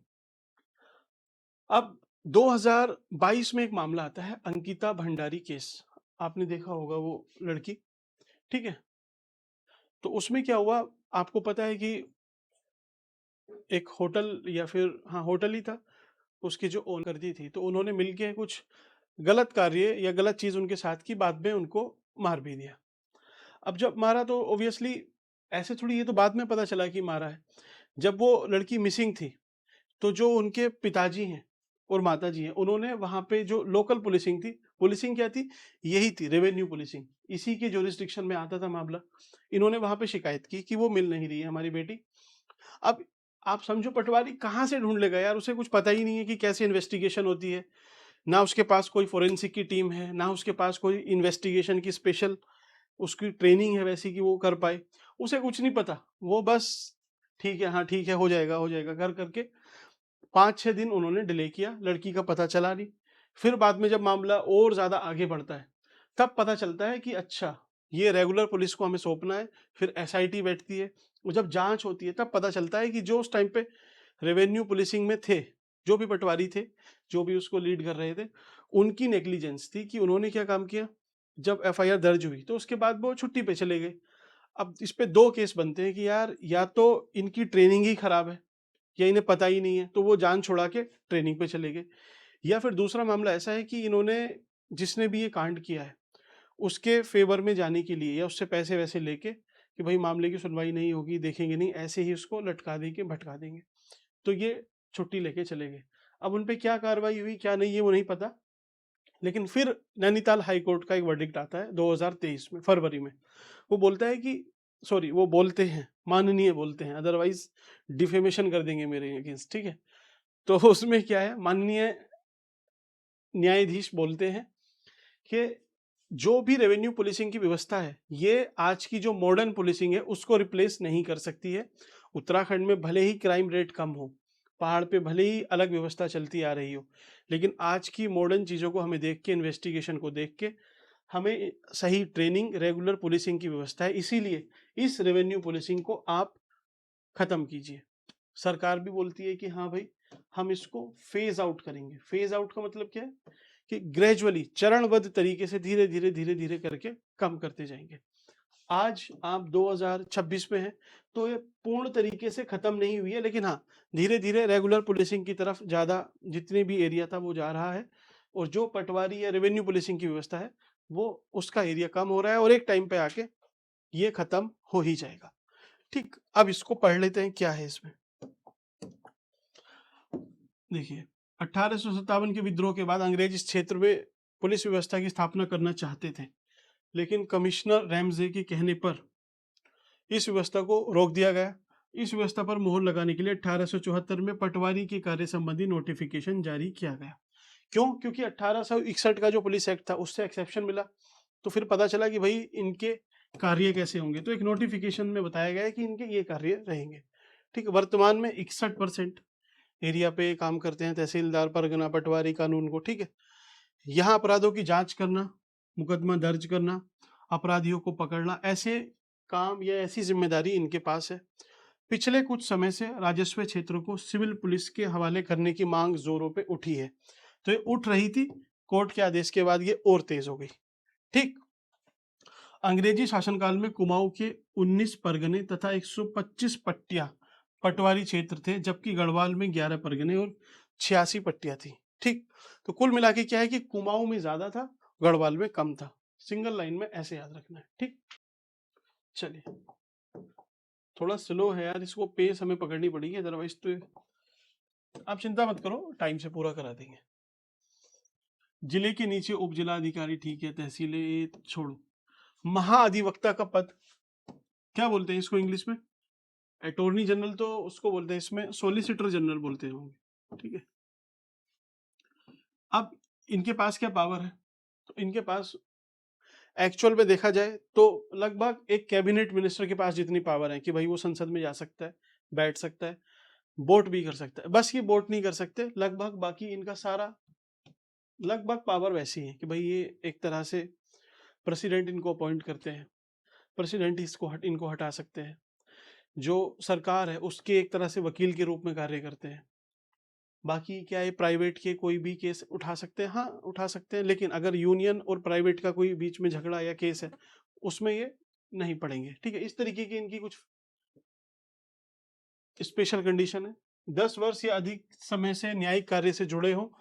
अब 2022 में एक मामला आता है, अंकिता भंडारी केस। आपने देखा होगा वो लड़की, ठीक है। तो उसमें क्या हुआ, आपको पता है कि एक होटल, या फिर हाँ होटल ही था, उसकी जो ओन करती थी, तो उन्होंने मिलके कुछ गलत कार्य या गलत चीज उनके साथ की, बाद में उनको मार भी दिया। अब जब मारा तो ऑब्वियसली ऐसे थोड़ी, ये तो बाद में पता चला कि मारा है। जब वो लड़की मिसिंग थी, तो जो उनके पिताजी हैं और माताजी हैं, उन्होंने वहां पे जो लोकल पुलिसिंग थी, पुलिसिंग क्या थी, यही थी रेवेन्यू पुलिसिंग, इसी के जुरिस्डिक्शन में आता था मामला। इन्होंने वहां पे शिकायत की कि वो मिल नहीं रही है हमारी बेटी। अब आप समझो, पटवारी कहाँ से ढूंढ लेगा यार, उसे कुछ पता ही नहीं है कि कैसे इन्वेस्टिगेशन होती है। ना उसके पास कोई फोरेंसिक की टीम है, ना उसके पास कोई इन्वेस्टिगेशन की स्पेशल उसकी ट्रेनिंग है वैसी कि वो कर पाए। उसे कुछ नहीं पता, वो बस ठीक है, हाँ ठीक है, हो जाएगा कर करके 5-6 दिन उन्होंने डिले किया, लड़की का पता चला नहीं। फिर बाद में जब मामला और ज्यादा आगे बढ़ता है, तब पता चलता है कि अच्छा, ये रेगुलर पुलिस को हमें सौंपना है। फिर एसआईटी बैठती है, और जब जांच होती है तब पता चलता है कि जो उस टाइम पे रेवेन्यू पुलिसिंग में थे, जो भी पटवारी थे, जो भी उसको लीड कर रहे थे, उनकी नेग्लिजेंस थी कि उन्होंने क्या काम किया, जब एफआईआर दर्ज हुई तो उसके बाद वो छुट्टी पे चले गए। अब इस पे दो केस बनते हैं कि यार या तो इनकी ट्रेनिंग ही खराब है, या इन्हें पता ही नहीं है तो वो जान छुड़ा के ट्रेनिंग पे चले गए, या फिर दूसरा मामला ऐसा है कि इन्होंने, जिसने भी ये कांड किया है, उसके फेवर में जाने के लिए या उससे पैसे वैसे लेके कि भाई मामले की सुनवाई नहीं होगी, देखेंगे नहीं, ऐसे ही उसको लटका देंगे, भटका देंगे, तो ये छुट्टी लेके चले गए। अब उन पे क्या कार्रवाई हुई क्या नहीं, ये वो नहीं पता। लेकिन फिर नैनीताल हाई कोर्ट का एक वर्डिक्ट आता है 2023 में, फरवरी में। वो बोलता है कि, सॉरी, वो बोलते हैं, माननीय बोलते हैं, अदरवाइज डिफेमेशन कर देंगे मेरे अगेंस्ट, ठीक है। तो उसमें क्या है, माननीय न्यायाधीश बोलते हैं कि जो भी रेवेन्यू पुलिसिंग की व्यवस्था है, ये आज की जो मॉडर्न पुलिसिंग है उसको रिप्लेस नहीं कर सकती है। उत्तराखंड में भले ही क्राइम रेट कम हो, पहाड़ पे भले ही अलग व्यवस्था चलती आ रही हो, लेकिन आज की मॉडर्न चीज़ों को हमें देख के, इन्वेस्टिगेशन को देख के, हमें सही ट्रेनिंग, रेगुलर पुलिसिंग की व्यवस्था है, इसीलिए इस रेवेन्यू पुलिसिंग को आप खत्म कीजिए। सरकार भी बोलती है कि हाँ भाई, हम इसको फेज आउट करेंगे। फेज आउट का मतलब क्या है कि ग्रेजुअली, चरणबद्ध तरीके से, धीरे धीरे धीरे धीरे करके कम करते जाएंगे। आज आप 2026 में हैं, तो ये पूर्ण तरीके से खत्म नहीं हुई है, लेकिन हाँ, धीरे धीरे रेगुलर पुलिसिंग की तरफ ज्यादा, जितने भी एरिया था वो जा रहा है, और जो पटवारी या रेवेन्यू पुलिसिंग की व्यवस्था है, वो उसका एरिया कम हो रहा है, और एक टाइम पे आके ये खत्म हो ही जाएगा। ठीक, अब इसको पढ़ लेते हैं क्या है इसमें। देखिए, 1857 के विद्रोह के बाद अंग्रेज इस क्षेत्र में पुलिस व्यवस्था की स्थापना करना चाहते थे, लेकिन कमिश्नर रैमजे के कहने पर इस व्यवस्था को रोक दिया गया। इस व्यवस्था पर मोहर लगाने के लिए 1874 में पटवारी के कार्य संबंधी नोटिफिकेशन जारी किया गया। क्यों? क्योंकि 1861 का जो पुलिस एक्ट था उससे एक्सेप्शन मिला, तो फिर पता चला कि भाई इनके कार्य कैसे होंगे, तो एक नोटिफिकेशन में बताया गया है कि इनके ये कार्य रहेंगे। ठीक है, वर्तमान में 61% एरिया पे काम करते हैं तहसीलदार, परगना, पटवारी, कानून को, ठीक है। यहाँ अपराधों की जांच करना, मुकदमा दर्ज करना, अपराधियों को पकड़ना, ऐसे काम या ऐसी जिम्मेदारी इनके पास है। पिछले कुछ समय से राजस्व क्षेत्रों को सिविल पुलिस के हवाले करने की मांग जोरों पे उठी है। तो ये उठ रही थी, कोर्ट के आदेश के बाद ये और तेज हो गई। ठीक, अंग्रेजी शासनकाल में कुमाऊं के 19 परगने तथा 125 पट्टियां पटवारी क्षेत्र थे, जबकि गढ़वाल में 11 परगने और 86 पट्टियां थी। ठीक, तो कुल मिला के क्या है कि कुमाऊं में ज्यादा था, गढ़वाल में कम था। सिंगल लाइन में ऐसे याद रखना है। ठीक, चलिए, थोड़ा स्लो है यार, इसको पेस हमें पकड़नी पड़ेगी, अदरवाइज तो आप चिंता मत करो, टाइम से पूरा करा देंगे। जिले के नीचे उप जिला अधिकारी, ठीक है, तहसीलें छोड़ो। महाअधिवक्ता का पद क्या बोलते हैं इसको इंग्लिश में? अटॉर्नी जनरल तो उसको बोलते हैं, इसमें सोलिसिटर जनरल बोलते होंगे, ठीक है। अब इनके पास क्या पावर है, तो इनके पास एक्चुअल में देखा जाए तो लगभग एक कैबिनेट मिनिस्टर के पास जितनी पावर है कि भाई वो संसद में जा सकता है, बैठ सकता है, वोट भी कर सकता है। बस ये वोट नहीं कर सकते, लगभग बाकी इनका सारा लगभग पावर वैसी है कि भाई ये एक तरह से प्रेसिडेंट इनको अपॉइंट करते हैं, प्रेसिडेंट इनको हटा सकते हैं, जो सरकार है उसके एक तरह से वकील के रूप में कार्य करते हैं। बाकी क्या है, प्राइवेट के कोई भी केस उठा सकते हैं, हाँ उठा सकते हैं, लेकिन अगर यूनियन और प्राइवेट का कोई बीच में झगड़ा या केस है उसमें ये नहीं पड़ेंगे, ठीक है। इस तरीके की इनकी कुछ स्पेशल कंडीशन है। 10 वर्ष या अधिक समय से न्यायिक कार्य से जुड़े हो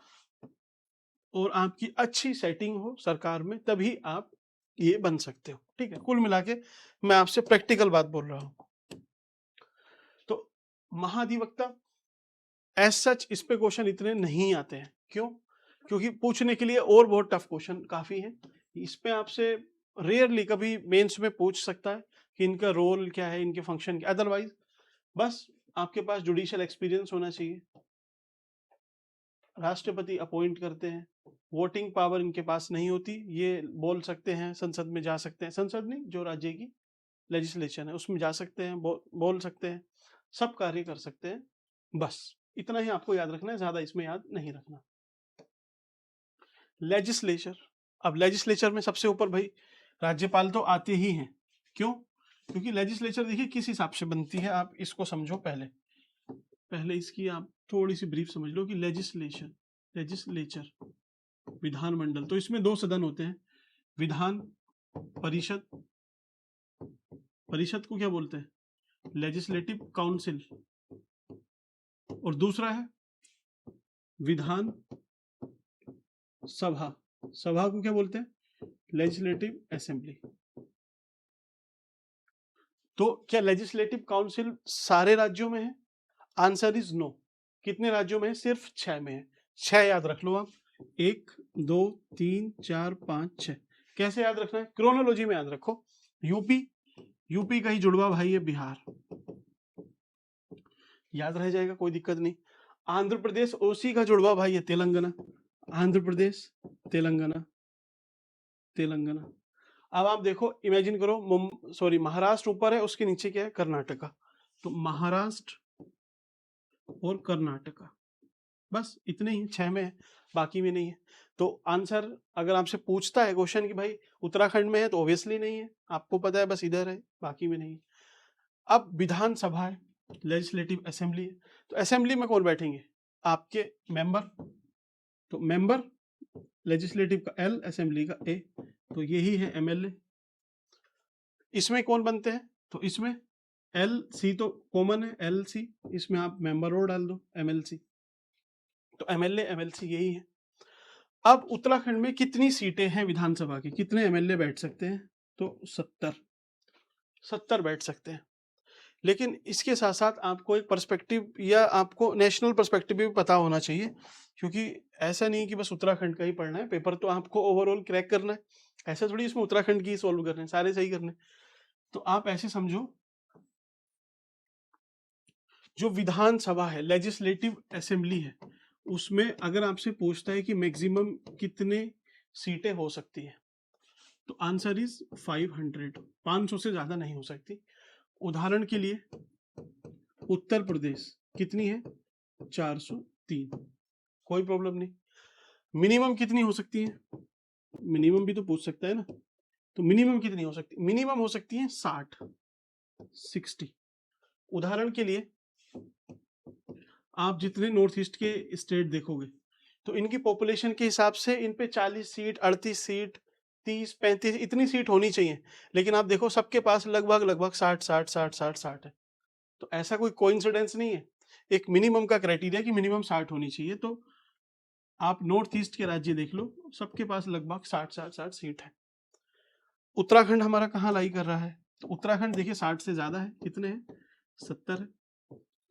और आपकी अच्छी सेटिंग हो सरकार में, तभी आप ये बन सकते हो, ठीक है। कुल मिला के मैं आपसे प्रैक्टिकल बात बोल रहा हूं। तो महाधिवक्ता एज सच इस पे क्वेश्चन इतने नहीं आते हैं, क्यों? क्योंकि पूछने के लिए और बहुत टफ क्वेश्चन काफी है। इस पे आपसे रेयरली कभी मेंस में पूछ सकता है कि इनका रोल क्या है, इनके फंक्शन क्या, अदरवाइज बस आपके पास जुडिशियल एक्सपीरियंस होना चाहिए। राष्ट्रपति अपॉइंट करते हैं, वोटिंग पावर इनके पास नहीं होती, ये बोल सकते हैं, संसद में जा सकते हैं, संसद नहीं जो राज्य की लेजिस्लेशन है उसमें जा सकते हैं, बोल सकते हैं, सब कार्य कर सकते हैं। बस इतना ही आपको याद रखना है, ज्यादा इसमें याद नहीं रखना। लेजिस्लेचर, अब लेजिस्लेचर में सबसे ऊपर भाई राज्यपाल तो आते ही हैं, क्यों? क्योंकि लेजिस्लेचर देखिए किस हिसाब से बनती है, आप इसको समझो। पहले पहले इसकी आप थोड़ी सी ब्रीफ समझ लो कि लेजिस्लेचर विधानमंडल, तो इसमें 2 सदन होते हैं, विधान परिषद, परिषद को क्या बोलते हैं, लेजिस्लेटिव काउंसिल, और दूसरा है विधान सभा, सभा को क्या बोलते हैं, लेजिस्लेटिव असेंबली। तो क्या लेजिस्लेटिव काउंसिल सारे राज्यों में है? Answer is no. कितने राज्यों में है? सिर्फ 6 में है। 6 याद रख लो आप, 1 2 3 4 5 6। कैसे याद रखना है? क्रोनोलॉजी में याद रखो। यूपी, यूपी का ही जुड़वा भाई है बिहार, याद रह जाएगा, कोई दिक्कत नहीं। आंध्र प्रदेश, उसी का जुड़वा भाई है तेलंगाना, आंध्र प्रदेश तेलंगाना, तेलंगाना। अब आप देखो, इमेजिन करो, सॉरी महाराष्ट्र ऊपर है, उसके नीचे क्या है, कर्नाटका। तो महाराष्ट्र और कर्नाटका, बस इतने ही 6 में है, बाकी में नहीं है। तो आंसर अगर आपसे पूछता है क्वेश्चन कि भाई उत्तराखंड में है, तो ऑब्वियसली नहीं है, आपको पता है बस इधर है, बाकी में नहीं है। अब विधानसभा है, लेजिस्लेटिव असेंबली है, तो असेंबली में कौन बैठेंगे, आपके मेंबर। तो मेंबर लेजिस्लेटिव का एल, असेंबली का ए, तो यही है एमएलए। इसमें कौन बनते हैं, तो इसमें एल सी तो कॉमन है, एल सी, इसमें आप मेंबर और डाल दो एमएलसी, तो एमएलए एमएलसी यही है। अब उत्तराखंड में कितनी सीटें हैं विधानसभा की, कितने एमएलए बैठ सकते हैं, तो 70 बैठ सकते हैं। लेकिन इसके साथ साथ आपको एक पर्सपेक्टिव या आपको नेशनल पर्सपेक्टिव भी पता होना चाहिए, क्योंकि ऐसा नहीं कि बस उत्तराखंड का ही पढ़ना है, पेपर तो आपको ओवरऑल क्रैक करना है, ऐसा थोड़ी इसमें उत्तराखंड की सॉल्व करने, सारे सही करने। तो आप ऐसे समझो, जो विधानसभा है, लेजिस्लेटिव असेंबली है, उसमें अगर आपसे पूछता है कि मैक्सिमम कितने सीटें हो सकती है, तो आंसर इज 500, 500 से ज्यादा नहीं हो सकती। उदाहरण के लिए उत्तर प्रदेश कितनी है, 403, कोई प्रॉब्लम नहीं। मिनिमम कितनी हो सकती है, मिनिमम भी तो पूछ सकता है ना, तो मिनिमम कितनी हो सकती है, मिनिमम हो सकती है 60। उदाहरण के लिए आप जितने नॉर्थ ईस्ट के स्टेट देखोगे, तो इनकी पॉपुलेशन के हिसाब से इन पे 40 सीट, 38 सीट, 30 35 इतनी सीट होनी चाहिए, लेकिन आप देखो सबके पास लगभग लगभग 60 है। तो ऐसा कोई कोइंसिडेंस नहीं है, एक मिनिमम का क्राइटेरिया कि मिनिमम 60 होनी चाहिए। तो आप नॉर्थ ईस्ट के राज्य देख लो, सबके पास लगभग 60 सीट है। उत्तराखंड हमारा कहाँ लाई कर रहा है, तो उत्तराखंड देखिए 60 से ज्यादा है, कितने हैं, 70 है।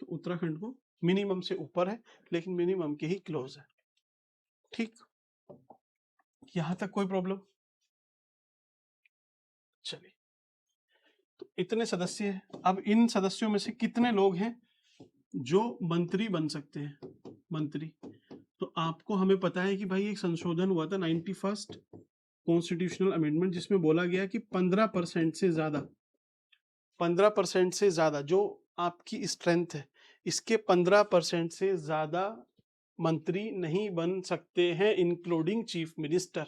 तो उत्तराखंड को मिनिमम से ऊपर है, लेकिन मिनिमम के ही क्लोज है। ठीक, यहां तक कोई प्रॉब्लम? चलिए, तो इतने सदस्य हैं। अब इन सदस्यों में से कितने लोग हैं जो मंत्री बन सकते हैं? मंत्री, तो आपको हमें पता है कि भाई एक संशोधन हुआ था 91st कॉन्स्टिट्यूशनल अमेंडमेंट, जिसमें बोला गया कि 15% से ज्यादा, 15% से ज्यादा जो आपकी स्ट्रेंथ है, इसके 15% से ज्यादा मंत्री नहीं बन सकते हैं, इंक्लूडिंग चीफ मिनिस्टर।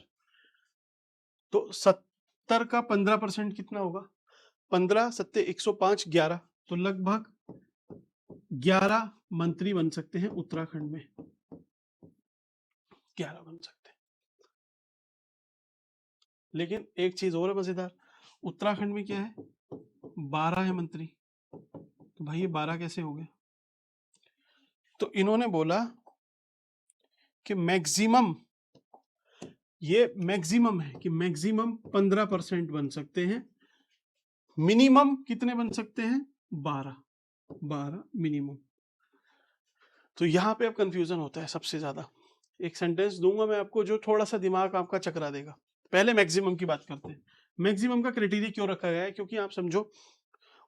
तो 70 का 15% कितना होगा? 15 सत्ते 105, 11, तो लगभग 11 मंत्री बन सकते हैं उत्तराखंड में, 11 बन सकते हैं। लेकिन एक चीज और है मजेदार, उत्तराखंड में क्या है, 12 है मंत्री। तो भाई ये 12 कैसे हो गए? तो इन्होंने बोला कि मैक्सिमम, ये मैक्सिमम है कि मैक्सिमम 15% बन सकते हैं, मिनिमम कितने बन सकते हैं? 12 मिनिमम। तो यहां पे अब कंफ्यूजन होता है सबसे ज्यादा। एक सेंटेंस दूंगा मैं आपको जो थोड़ा सा दिमाग आपका चकरा देगा। पहले मैक्सिमम की बात करते हैं। मैक्सिमम का क्राइटेरिया क्यों रखा गया है? क्योंकि आप समझो,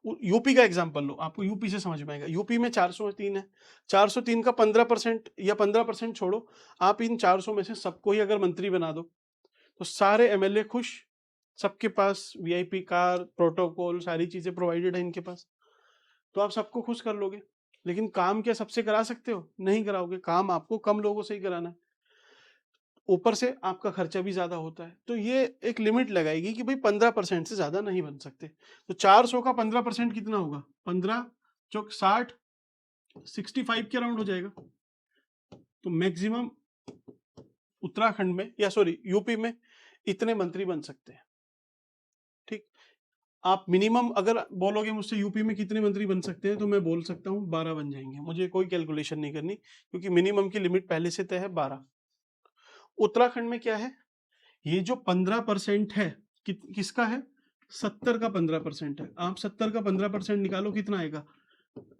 यूपी का एग्जांपल लो, आपको यूपी से समझ में आएगा। यूपी में 403 है, 403 का 15% या 15% छोड़ो, आप इन 400 में से सबको ही अगर मंत्री बना दो तो सारे एमएलए खुश, सबके पास वीआईपी कार, प्रोटोकॉल, सारी चीजें प्रोवाइडेड है इनके पास, तो आप सबको खुश कर लोगे। लेकिन काम क्या सबसे करा सकते हो? नहीं कराओगे, काम आपको कम लोगों से ही कराना है, ऊपर से आपका खर्चा भी ज्यादा होता है। तो ये एक लिमिट लगाएगी कि भाई 15% से ज्यादा नहीं बन सकते। तो 400 का 15% कितना होगा? 15 चौक 60, 65 के अराउंड हो जाएगा। तो मैक्सिमम उत्तराखंड में या सॉरी यूपी में इतने मंत्री बन सकते हैं। ठीक, आप मिनिमम अगर बोलोगे मुझसे यूपी में कितने मंत्री बन सकते हैं, तो मैं बोल सकता हूँ 12 बन जाएंगे, मुझे कोई कैलकुलेशन नहीं करनी, क्योंकि मिनिमम की लिमिट पहले से तय है 12। उत्तराखंड में क्या है, ये जो 15% है किसका है? 70 का 15% है। आप 70 का 15% निकालो, कितना आएगा?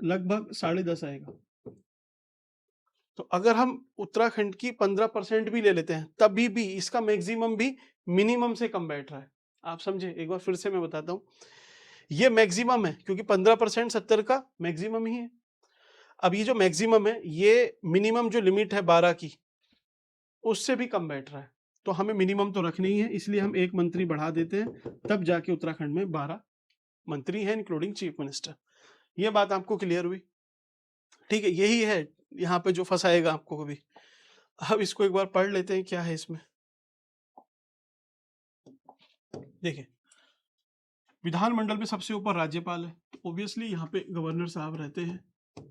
लगभग 10.5 आएगा। तो अगर हम उत्तराखंड की 15% भी ले लेते हैं, तभी भी इसका मैक्सिमम भी मिनिमम से कम बैठ रहा है। आप समझे? एक बार फिर से मैं बताता हूं, ये मैक्सिमम है क्योंकि 15% 70 का मैक्सिमम ही है। अब ये जो मैक्सिमम है, ये मिनिमम जो लिमिट है 12 की, उससे भी कम बैठ रहा है। तो हमें मिनिमम तो रखनी ही है, इसलिए हम एक मंत्री बढ़ा देते हैं, तब जाके उत्तराखंड में 12 मंत्री हैं इंक्लूडिंग चीफ मिनिस्टर। ये बात आपको क्लियर हुई? ठीक है, यही है यहाँ पे जो फंसाएगा आपको कभी। अब इसको एक बार पढ़ लेते हैं क्या है इसमें। देखिए, विधानमंडल में सबसे ऊपर राज्यपाल है, तो ऑब्वियसली यहाँ पे गवर्नर साहब रहते हैं,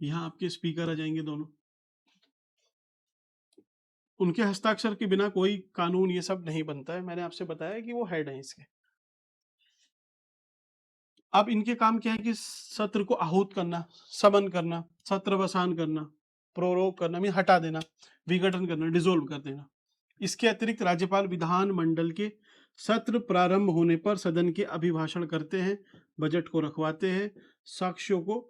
यहाँ आपके स्पीकर आ जाएंगे दोनों। उनके हस्ताक्षर के बिना कोई कानून ये सब नहीं बनता है, मैंने आपसे बताया कि वो हेड है इसके। अब इनके काम क्या है कि सत्र को आहूत करना, समन करना, सत्रवसान करना, प्रोरोग करना मीन हटा देना, विघटन करना, डिसोल्व कर देना। इसके अतिरिक्त राज्यपाल विधान मंडल के सत्र प्रारंभ होने पर सदन के अभिभाषण करते हैं, बजट को रखवाते हैं, साक्ष्यों को,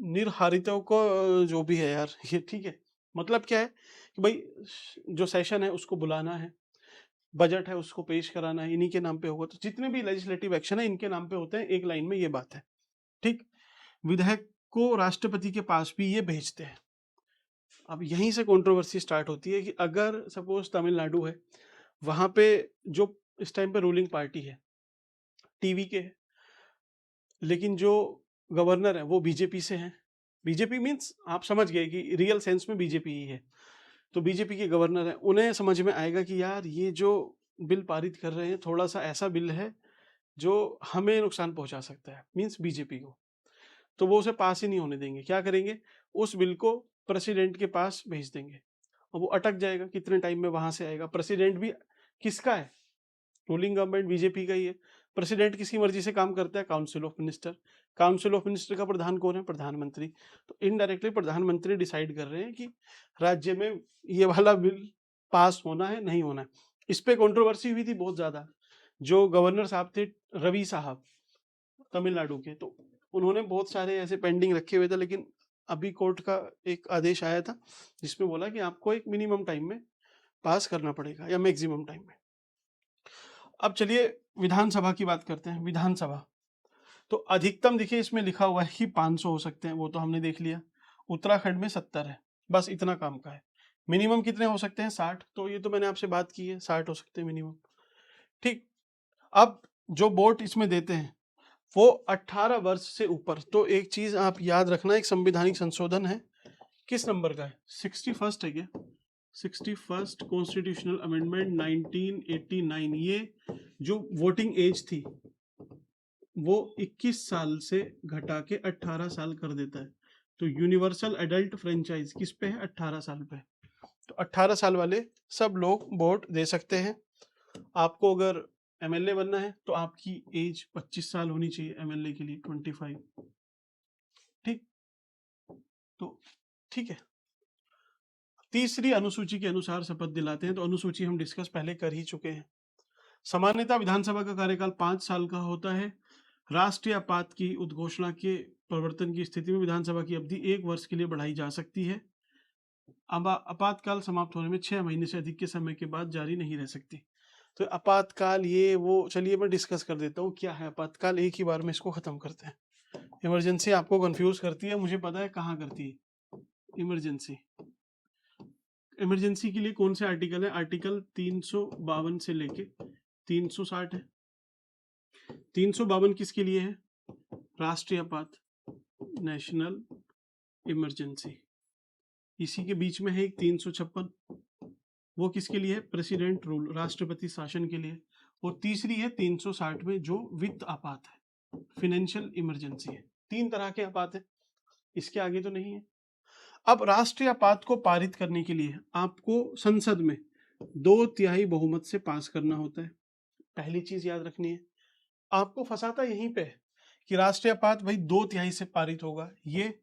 निर्हारितों को, जो भी है यार ये, ठीक है। मतलब क्या है कि भाई जो सेशन है उसको बुलाना है, बजट है उसको पेश कराना है, इन्हीं के नाम पे होगा। तो जितने भी लेजिस्लेटिव एक्शन है इनके नाम पे होते हैं, एक लाइन में ये बात है। ठीक, विधेयक को राष्ट्रपति के पास भी ये भेजते हैं। अब यहीं से कंट्रोवर्सी स्टार्ट होती है कि अगर सपोज तमिलनाडु है, वहां पे जो इस टाइम पे रूलिंग पार्टी है टीवी के है, लेकिन जो गवर्नर है वो बीजेपी से है। बीजेपी मीन्स आप समझ गए कि रियल सेंस में बीजेपी ही है। तो बीजेपी के गवर्नर है, उन्हें समझ में आएगा कि यार ये जो बिल पारित कर रहे हैं थोड़ा सा ऐसा बिल है जो हमें नुकसान पहुंचा सकता है, मीन्स बीजेपी को, तो वो उसे पास ही नहीं होने देंगे। क्या करेंगे, उस बिल को प्रेसिडेंट के पास भेज देंगे और वो अटक जाएगा, कितने टाइम में वहां से आएगा। प्रेसिडेंट भी किसका है? रूलिंग गवर्नमेंट बीजेपी का ही है। प्रेसिडेंट किसकी मर्जी से काम करता है? Council of minister. Council of minister का प्रधान कौन है? प्रधानमंत्री। तो इनडायरेक्टली प्रधानमंत्री डिसाइड कर रहे हैं कि राज्य में ये वाला बिल पास होना है नहीं होना है। इस पे कंट्रोवर्सी हुई थी बहुत ज्यादा। जो गवर्नर साहब थे रवि साहब तमिलनाडु के, तो उन्होंने बहुत सारे ऐसे पेंडिंग रखे हुए थे, लेकिन अभी कोर्ट का एक आदेश आया था जिसमें बोला कि आपको एक मिनिमम टाइम में पास करना पड़ेगा या मैक्सिमम टाइम में। अब चलिए विधानसभा की बात करते हैं। विधानसभा, तो अधिकतम देखिए इसमें लिखा हुआ है कि 500 हो सकते हैं, वो तो हमने देख लिया। उत्तराखंड में 70 है, बस इतना काम का है। मिनिमम कितने हो सकते हैं? 60, तो ये तो मैंने आपसे बात की है, 60 हो सकते हैं मिनिमम। ठीक। अब जो बोट इसमें देते हैं वो 18 वर्ष से ऊपर। तो एक चीज आप याद रखना, एक संवैधानिक संशोधन है, किस नंबर का है? 61st है क्या? 61st constitutional amendment 1989। ये जो वोटिंग एज थी वो 21 साल से घटा के 18 साल कर देता है। तो यूनिवर्सल एडल्ट फ्रेंचाइज किस पे है? 18 साल पे। तो 18 साल वाले सब लोग वोट दे सकते हैं। आपको अगर एमएलए बनना है तो आपकी एज 25 साल होनी चाहिए, एमएलए के लिए 25। ठीक, तो ठीक है। तीसरी अनुसूची के अनुसार शपथ दिलाते हैं, तो अनुसूची हम डिस्कस पहले कर ही चुके हैं। सामान्यतः विधानसभा का कार्यकाल 5 साल का होता है। राष्ट्रीय आपात की उद्घोषणा के प्रवर्तन की स्थिति में विधानसभा की अवधि 1 वर्ष के लिए बढ़ाई जा सकती है। अब आपातकाल समाप्त होने में 6 महीने से अधिक के समय के बाद जारी नहीं रह सकती। तो आपातकाल ये वो, चलिए मैं डिस्कस कर देता हूँ क्या है आपातकाल, एक ही बार में इसको खत्म करते हैं। इमरजेंसी आपको कंफ्यूज करती है, मुझे पता है कहाँ करती है इमरजेंसी। इमरजेंसी के लिए कौन से आर्टिकल है? आर्टिकल 352 से लेके 360 है। 352 किसके लिए है? राष्ट्रीय आपात, नेशनल इमरजेंसी। इसी के बीच में है एक 356, वो किसके लिए है? प्रेसिडेंट रूल, राष्ट्रपति शासन के लिए। और तीसरी है 360 में जो वित्त आपात है, फाइनेंशियल इमरजेंसी है। 3 तरह के आपात है, इसके आगे तो नहीं है। अब राष्ट्रीय आपात को पारित करने के लिए आपको संसद में 2/3 बहुमत से पास करना होता है। पहली चीज याद रखनी है, आपको फंसाता यहीं पे है कि राष्ट्रीय आपात भाई 2/3 से पारित होगा, ये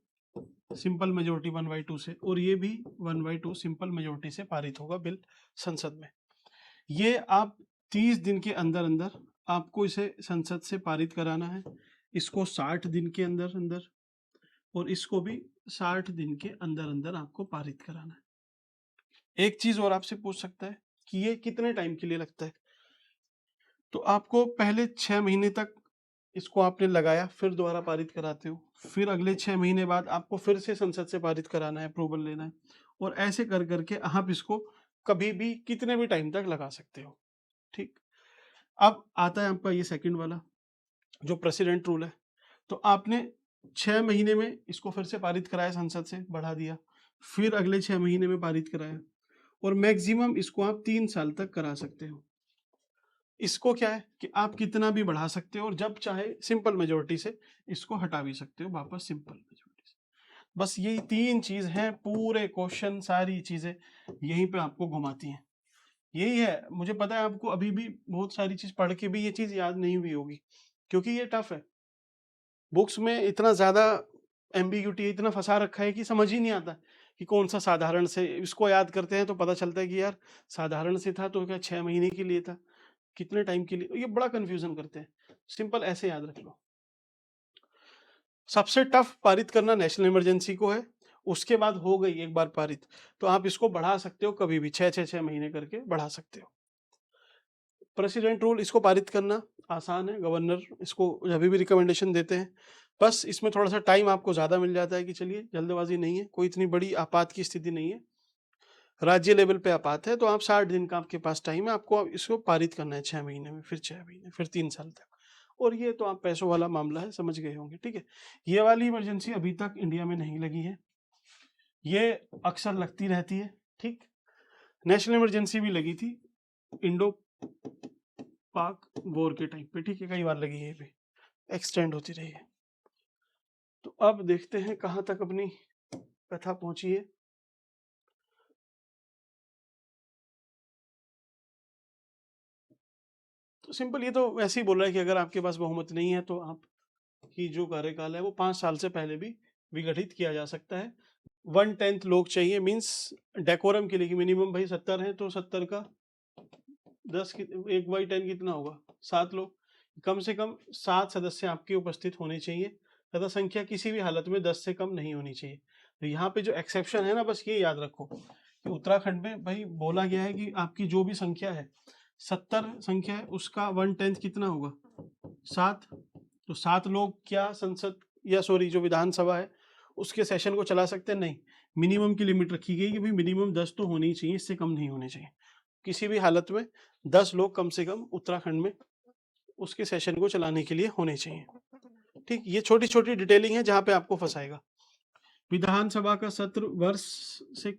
सिंपल मेजोरिटी 1/2 से, और ये भी 1/2 सिंपल मेजोरिटी से पारित होगा बिल संसद में। ये आप 30 दिन के अंदर अंदर आपको इसे संसद से पारित कराना है। इसको 60 दिन के अंदर अंदर, और इसको भी 60 दिन के अंदर अंदर आपको पारित कराना है। एक चीज और आपसे पूछ सकता है कि ये कितने टाइम के लिए लगता है? तो आपको पहले 6 महीने तक इसको आपने लगाया, फिर दोबारा पारित कराते हो, फिर अगले 6 महीने बाद आपको फिर से संसद से पारित कराना है, अप्रूवल लेना है, और ऐसे कर करके आप इसको कभी भी कितने भी टाइम तक लगा सकते हो। ठीक। अब आता है आपका ये सेकंड वाला जो प्रेसिडेंट रूल है। तो आपने 6 महीने में इसको फिर से पारित कराया, संसद से बढ़ा दिया, फिर अगले 6 महीने में पारित कराया, और मैक्सिमम इसको आप 3 साल तक करा सकते हो। इसको क्या है कि आप कितना भी बढ़ा सकते हो, और जब चाहे सिंपल मेजोरिटी से इसको हटा भी सकते हो वापस सिंपल मेजोरिटी से। बस यही 3 चीज हैं, पूरे क्वेश्चन सारी चीजें यहीं पे आपको घुमाती हैं। यही है, मुझे पता है आपको अभी भी बहुत सारी चीज पढ़ के भी ये चीज याद नहीं हुई होगी, क्योंकि ये टफ है। बुक्स में इतना ज्यादा एम्बिग्यूटी, इतना फंसा रखा है कि समझ ही नहीं आता कि कौन सा साधारण से, इसको याद करते हैं तो पता चलता है कि यार साधारण से था तो क्या 6 महीने के लिए था, कितने टाइम के लिए, ये बड़ा कंफ्यूजन करते हैं। सिंपल ऐसे याद रख लो। सबसे टफ पारित करना नेशनल इमरजेंसी को है, उसके बाद हो गई एक बार पारित तो आप इसको बढ़ा सकते हो, कभी भी 6 महीने करके बढ़ा सकते हो। प्रेसिडेंट रूल, इसको पारित करना आसान है, गवर्नर इसको जब भी रिकमेंडेशन देते हैं। बस इसमें थोड़ा सा टाइम आपको ज़्यादा मिल जाता है कि चलिए जल्दबाजी नहीं है, कोई इतनी बड़ी आपात की स्थिति नहीं है, राज्य लेवल पे आपात है, तो आप 60 दिन का आपके पास टाइम है, आपको इसको पारित करना है 6 महीने में, फिर 6 महीने, फिर 3 साल तक। और ये तो आप पैसों वाला मामला है, समझ गए होंगे। ठीक है, ये वाली इमरजेंसी अभी तक इंडिया में नहीं लगी है, ये अक्सर लगती रहती है। ठीक, नेशनल इमरजेंसी भी लगी थी इंडो पाक वॉर के टाइम पे, ठीक है, कई बार लगी है, भी एक्सटेंड होती रही है। तो अब देखते हैं कहाँ तक अपनी कथा पहुंची है। तो सिंपल, ये तो वैसे ही बोल रहा है कि अगर आपके पास बहुमत नहीं है तो आपकी जो कार्यकाल है वो 5 साल से पहले भी विघटित किया जा सकता है। 1/10 लोग चाहिए, मीन्स डेकोरम के लिए कि मिनिमम भाई 70 है तो 70 का 1/10 कितना होगा? 7 लोग, कम से कम 7 सदस्य आपके उपस्थित होने चाहिए, तथा संख्या किसी भी हालत में 10 से कम नहीं होनी चाहिए। तो यहाँ पे जो एक्सेप्शन है ना, बस ये याद रखो कि उत्तराखंड में भाई बोला गया है कि आपकी जो भी संख्या है 70 संख्या है, उसका 1/10 कितना होगा? 7। तो 7 लोग क्या संसद या सॉरी जो विधानसभा है उसके सेशन को चला सकते हैं? नहीं, मिनिमम की लिमिट रखी गई कि भाई मिनिमम 10 तो होनी ही चाहिए, इससे कम नहीं होने चाहिए। किसी भी हालत में 10 लोग कम से कम उत्तराखंड में उसके सेशन को चलाने के लिए होने चाहिए। ठीक, ये छोटी छोटी डिटेलिंग है जहां पे आपको फंसाएगा। विधानसभा का सत्र वर्ष से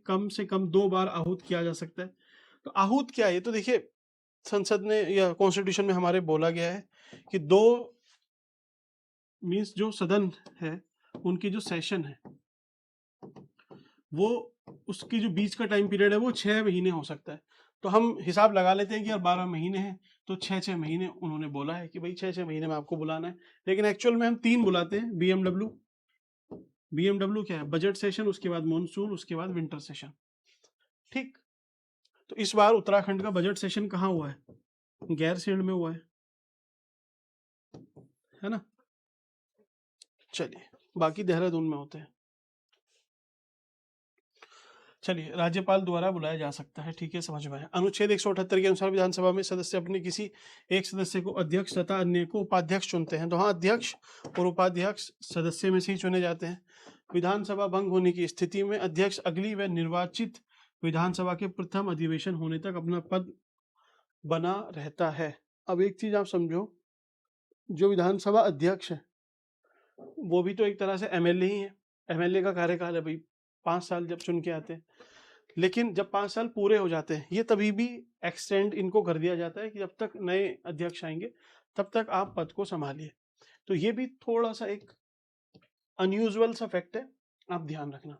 कम 2 बार आहूत किया जा सकता है। तो आहूत क्या है? तो देखिए संसद ने या कॉन्स्टिट्यूशन में हमारे बोला गया है कि 2 मीन्स जो सदन है उनकी जो सेशन है वो उसकी जो बीच का टाइम पीरियड है वो 6 महीने हो सकता है। तो हम हिसाब लगा लेते हैं कि यार 12 महीने हैं, तो 6-6 महीने उन्होंने बोला है कि भाई 6-6 महीने में आपको बुलाना है। लेकिन एक्चुअल में हम 3 बुलाते हैं। बीएमडब्ल्यू क्या है? बजट सेशन, उसके बाद मॉनसून, उसके बाद विंटर सेशन। ठीक, तो इस बार उत्तराखंड का बजट सेशन कहाँ हुआ है? गैरसैंण में हुआ है ना। चलिए, बाकी देहरादून में होते हैं। चलिए, राज्यपाल द्वारा बुलाया जा सकता है, ठीक है, समझ में आया। अनुच्छेद 178 के अनुसार विधानसभा में सदस्य अपने किसी एक सदस्य को अध्यक्ष तथा अन्य को उपाध्यक्ष चुनते हैं। तो हाँ, अध्यक्ष और उपाध्यक्ष सदस्य में से ही चुने जाते हैं। विधानसभा भंग होने की स्थिति में अध्यक्ष अगली व निर्वाचित विधानसभा के प्रथम अधिवेशन होने तक अपना पद बना रहता है। अब एक चीज आप समझो, जो विधानसभा अध्यक्ष है वो भी तो एक तरह से एमएलए ही है। एमएलए का कार्यकाल है भाई 5 साल जब चुन के आते हैं। लेकिन जब 5 साल पूरे हो जाते हैं, ये तभी भी एक्सटेंड इनको कर दिया जाता है कि जब तक नए अध्यक्ष आएंगे तब तक आप पद को संभालिए। तो ये भी थोड़ा सा एक अनयूजुअल सा फैक्ट है, आप ध्यान रखना।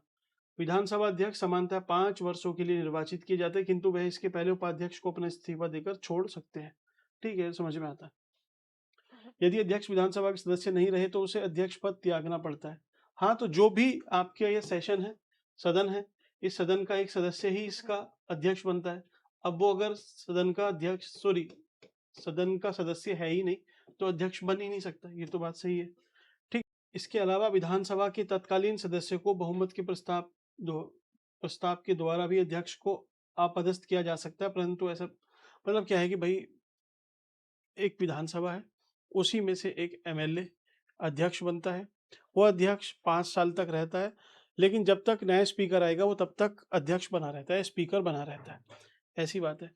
विधानसभा अध्यक्ष सामान्यतः 5 वर्षों के लिए निर्वाचित किए जाते हैं, किंतु वह इसके पहले उपाध्यक्ष को अपना इस्तीफा देकर छोड़ सकते हैं। ठीक है, समझ में आता है। यदि अध्यक्ष विधानसभा के सदस्य नहीं रहे तो उसे अध्यक्ष पद त्यागना पड़ता है। हाँ, तो जो भी आपके ये सेशन है, सदन है, इस सदन का एक सदस्य ही इसका अध्यक्ष बनता है। अब वो अगर सदन का सदस्य है ही नहीं तो अध्यक्ष बन ही नहीं सकता। ये तो बात सही है। ठीक, इसके अलावा विधानसभा के तत्कालीन सदस्य को बहुमत के प्रस्ताव के द्वारा भी अध्यक्ष को अपदस्थ किया जा सकता है, परंतु ऐसा मतलब क्या है कि भाई एक विधानसभा है, उसी में से एक एमएलए अध्यक्ष बनता है। वो अध्यक्ष 5 साल तक रहता है, लेकिन जब तक नया स्पीकर आएगा वो तब तक अध्यक्ष बना रहता है, स्पीकर बना रहता है। ऐसी बात है।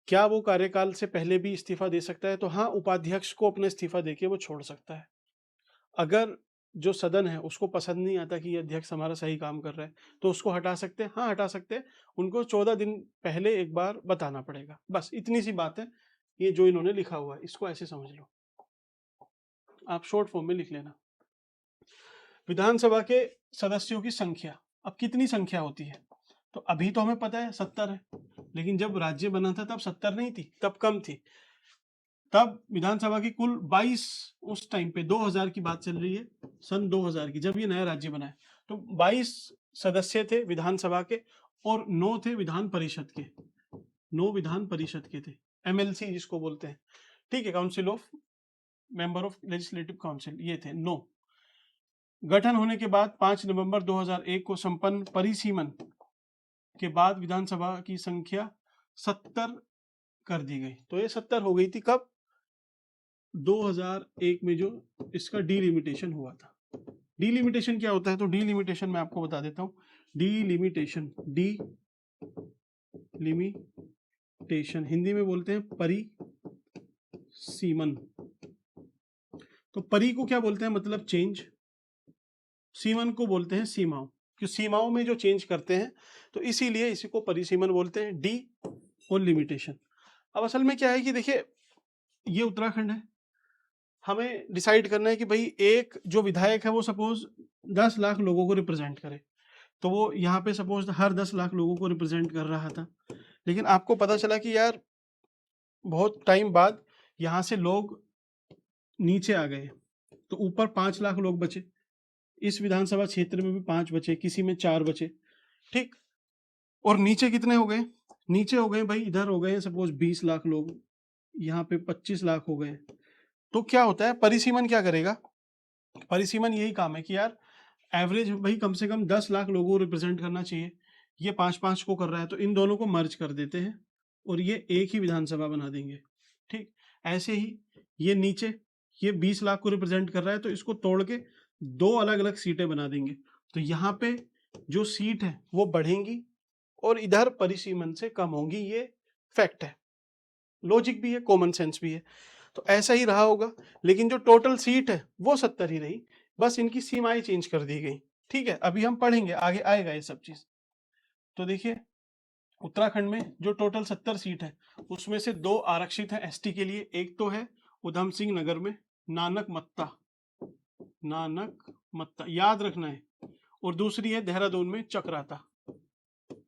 क्या वो कार्यकाल से पहले भी इस्तीफा दे सकता है? तो हाँ, उपाध्यक्ष को अपना इस्तीफा देके वो छोड़ सकता है। अगर जो सदन है उसको पसंद नहीं आता कि ये अध्यक्ष हमारा सही काम कर रहा है तो उसको हटा सकते हैं। हाँ, हटा सकते हैं। उनको 14 दिन पहले एक बार बताना पड़ेगा। बस इतनी सी बात है। ये जो इन्होंने लिखा हुआ है इसको ऐसे समझ लो, आप शॉर्ट फॉर्म में लिख लेना। विधानसभा के सदस्यों की संख्या, अब कितनी संख्या होती है? तो अभी तो हमें पता है 70 है, लेकिन जब राज्य बना था तब 70 नहीं थी, तब कम थी। तब विधानसभा की कुल 22, उस टाइम पे 2000 की बात चल रही है, सन 2000 की, जब ये नया राज्य बना है। तो 22 सदस्य थे विधानसभा के और 9 थे विधान परिषद के। 9 विधान परिषद के थे, एमएलसी जिसको बोलते हैं। ठीक है, council of member of legislative council, ये थे 9। गठन होने के बाद 5 नवंबर 2001 को संपन्न परिसीमन के बाद विधानसभा की संख्या 70 कर दी गई। तो ये 70 हो गई थी कब? 2001 में जो इसका डीलिमिटेशन हुआ था। डीलिमिटेशन क्या होता है? तो डीलिमिटेशन मैं आपको बता देता हूं। डीलिमिटेशन हिंदी में बोलते हैं परिसीमन। तो परी को क्या बोलते हैं? मतलब चेंज। सीमन को बोलते हैं सीमाओं, कि सीमाओं में जो चेंज करते हैं, तो इसीलिए इसी को परिसीमन बोलते हैं। डी और लिमिटेशन। अब असल में क्या है कि देखिए, ये उत्तराखंड है, हमें डिसाइड करना है कि भाई एक जो विधायक है वो सपोज 10 लाख लोगों को रिप्रेजेंट करे, तो वो यहाँ पे सपोज हर 10 लाख लोगों को रिप्रेजेंट कर रहा था। लेकिन आपको पता चला कि यार बहुत टाइम बाद यहाँ से लोग नीचे आ गए, तो ऊपर 5 लाख लोग बचे। इस विधानसभा क्षेत्र में भी 5 बचे, किसी में 4 बचे। ठीक, और नीचे कितने हो गए? नीचे हो गए भाई, इधर हो गए सपोज 20 लाख लोग, यहाँ पे 25 लाख हो गए। तो क्या होता है, परिसीमन क्या करेगा? परिसीमन यही काम है कि यार एवरेज भाई कम से कम 10 लाख लोगों को रिप्रेजेंट करना चाहिए। ये 5-5 को कर रहा है, तो इन दोनों को मर्ज कर देते हैं और ये एक ही विधानसभा बना देंगे। ठीक, ऐसे ही ये नीचे ये 20 लाख को रिप्रेजेंट कर रहा है, तो इसको तोड़ के 2 अलग अलग सीटें बना देंगे। तो यहाँ पे जो सीट है वो बढ़ेंगी और इधर परिसीमन से कम होंगी। ये फैक्ट है, लॉजिक भी है, कॉमन सेंस भी है। तो ऐसा ही रहा होगा, लेकिन जो टोटल सीट है वो 70 ही रही, बस इनकी सीमाएं चेंज कर दी गई। ठीक है, अभी हम पढ़ेंगे, आगे आएगा ये सब चीज। तो देखिए, उत्तराखंड में जो टोटल 70 सीट है उसमें से 2 आरक्षित है एसटी के लिए। एक तो है उधम सिंह नगर में नानक मत्ता, नानक मत्ता याद रखना है, और दूसरी है देहरादून में चक्राता,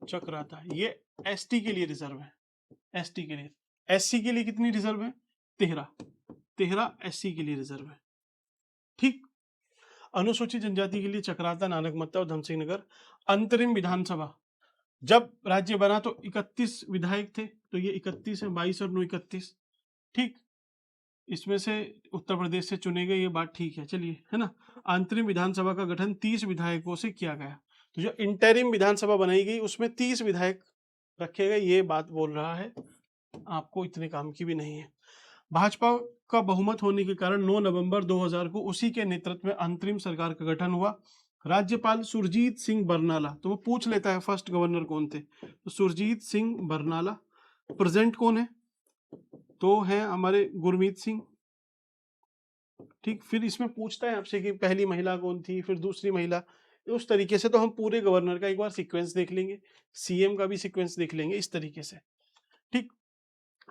चक्राता। ये एसटी के लिए रिजर्व है, एसटी के लिए। एससी के लिए कितनी रिजर्व है? 13 एससी के लिए रिजर्व है। ठीक, अनुसूचित जनजाति के लिए चक्राता, नानक मत्ता और धमसिंह नगर। अंतरिम विधानसभा, जब राज्य बना तो 31 विधायक थे, तो ये 31 है, 22 और 9 31। ठीक, इसमें से उत्तर प्रदेश से चुने गए, ये बात ठीक है, चलिए, है ना। अंतरिम विधानसभा का गठन 30 विधायकों से किया गया। तो जो इंटरिम विधानसभा बनाई गई उसमें 30 विधायक रखे गए, ये बात बोल रहा है, आपको इतने काम की भी नहीं है। भाजपा का बहुमत होने के कारण 9 नवंबर 2000 को उसी के नेतृत्व में अंतरिम सरकार का गठन हुआ। राज्यपाल सुरजीत सिंह बरनाला, तो वो पूछ लेता है फर्स्ट गवर्नर कौन थे, तो सुरजीत सिंह बरनाला। प्रेजेंट कौन है? तो है हमारे गुरमीत सिंह। ठीक, फिर इसमें पूछता है आपसे कि पहली महिला कौन थी, फिर दूसरी महिला, उस तरीके से। तो हम पूरे गवर्नर का एक बार सीक्वेंस देख लेंगे, सीएम का भी सीक्वेंस देख लेंगे, इस तरीके से। ठीक,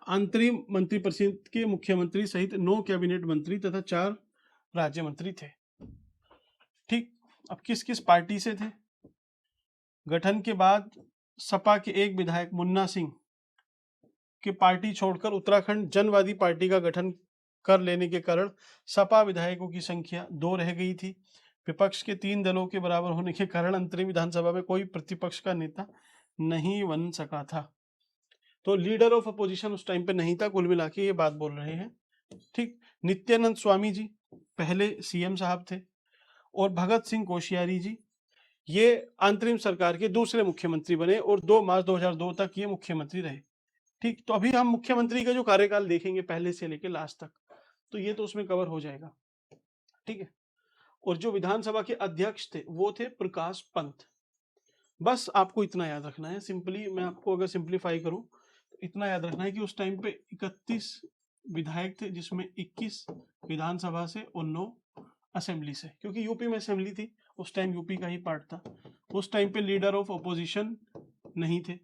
अंतरिम मंत्रिपरिषद के मुख्यमंत्री सहित 9 कैबिनेट मंत्री तथा 4 राज्य मंत्री थे। ठीक, अब किस किस पार्टी से थे? गठन के बाद सपा के एक विधायक मुन्ना सिंह के पार्टी छोड़कर उत्तराखंड जनवादी पार्टी का गठन कर लेने के कारण सपा विधायकों की संख्या 2 रह गई थी। विपक्ष के 3 दलों के बराबर होने के कारण अंतरिम विधानसभा में कोई प्रतिपक्ष का नेता नहीं बन सका था। तो लीडर ऑफ अपोजिशन उस टाइम पे नहीं था, कुल मिला के ये बात बोल रहे हैं। ठीक, नित्यानंद स्वामी जी पहले सीएम साहब थे, और भगत सिंह कोश्यारी जी ये अंतरिम सरकार के दूसरे मुख्यमंत्री बने, और 2 मार्च 2002 तक ये मुख्यमंत्री रहे। ठीक, तो अभी हम मुख्यमंत्री का जो कार्यकाल देखेंगे पहले से लेकर लास्ट तक, तो ये तो उसमें कवर हो जाएगा। ठीक है, और जो विधानसभा के अध्यक्ष थे वो थे प्रकाश पंत। बस आपको इतना याद रखना है, सिंपली मैं आपको अगर सिंप्लीफाई करूं तो इतना याद रखना है कि उस टाइम पे 31 विधायक थे, जिसमें 21 विधानसभा से और 9 असेंबली से, क्योंकि यूपी में असेंबली थी उस टाइम, यूपी का ही पार्ट था। उस टाइम पे लीडर ऑफ अपोजिशन नहीं थे।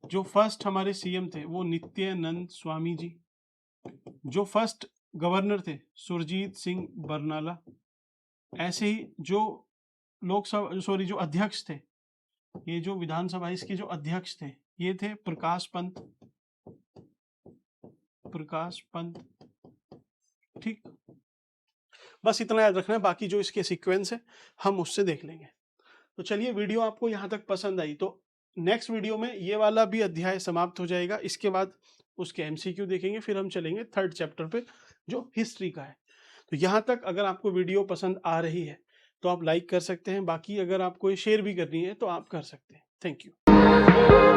जो फर्स्ट हमारे सीएम थे वो नित्यानंद स्वामी जी, जो फर्स्ट गवर्नर थे सुरजीत सिंह बरनाला। ऐसे ही जो लोकसभा जो अध्यक्ष थे, ये जो विधानसभा इसके जो अध्यक्ष थे ये थे प्रकाश पंत, प्रकाश पंत। ठीक, बस इतना याद रखना है, बाकी जो इसके सीक्वेंस है हम उससे देख लेंगे। तो चलिए, वीडियो आपको यहाँ तक पसंद आई तो नेक्स्ट वीडियो में ये वाला भी अध्याय समाप्त हो जाएगा। इसके बाद उसके एमसीक्यू देखेंगे, फिर हम चलेंगे 3rd चैप्टर पे जो हिस्ट्री का है। तो यहाँ तक अगर आपको वीडियो पसंद आ रही है तो आप लाइक कर सकते हैं, बाकी अगर आपको शेयर भी करनी है तो आप कर सकते हैं। Thank you.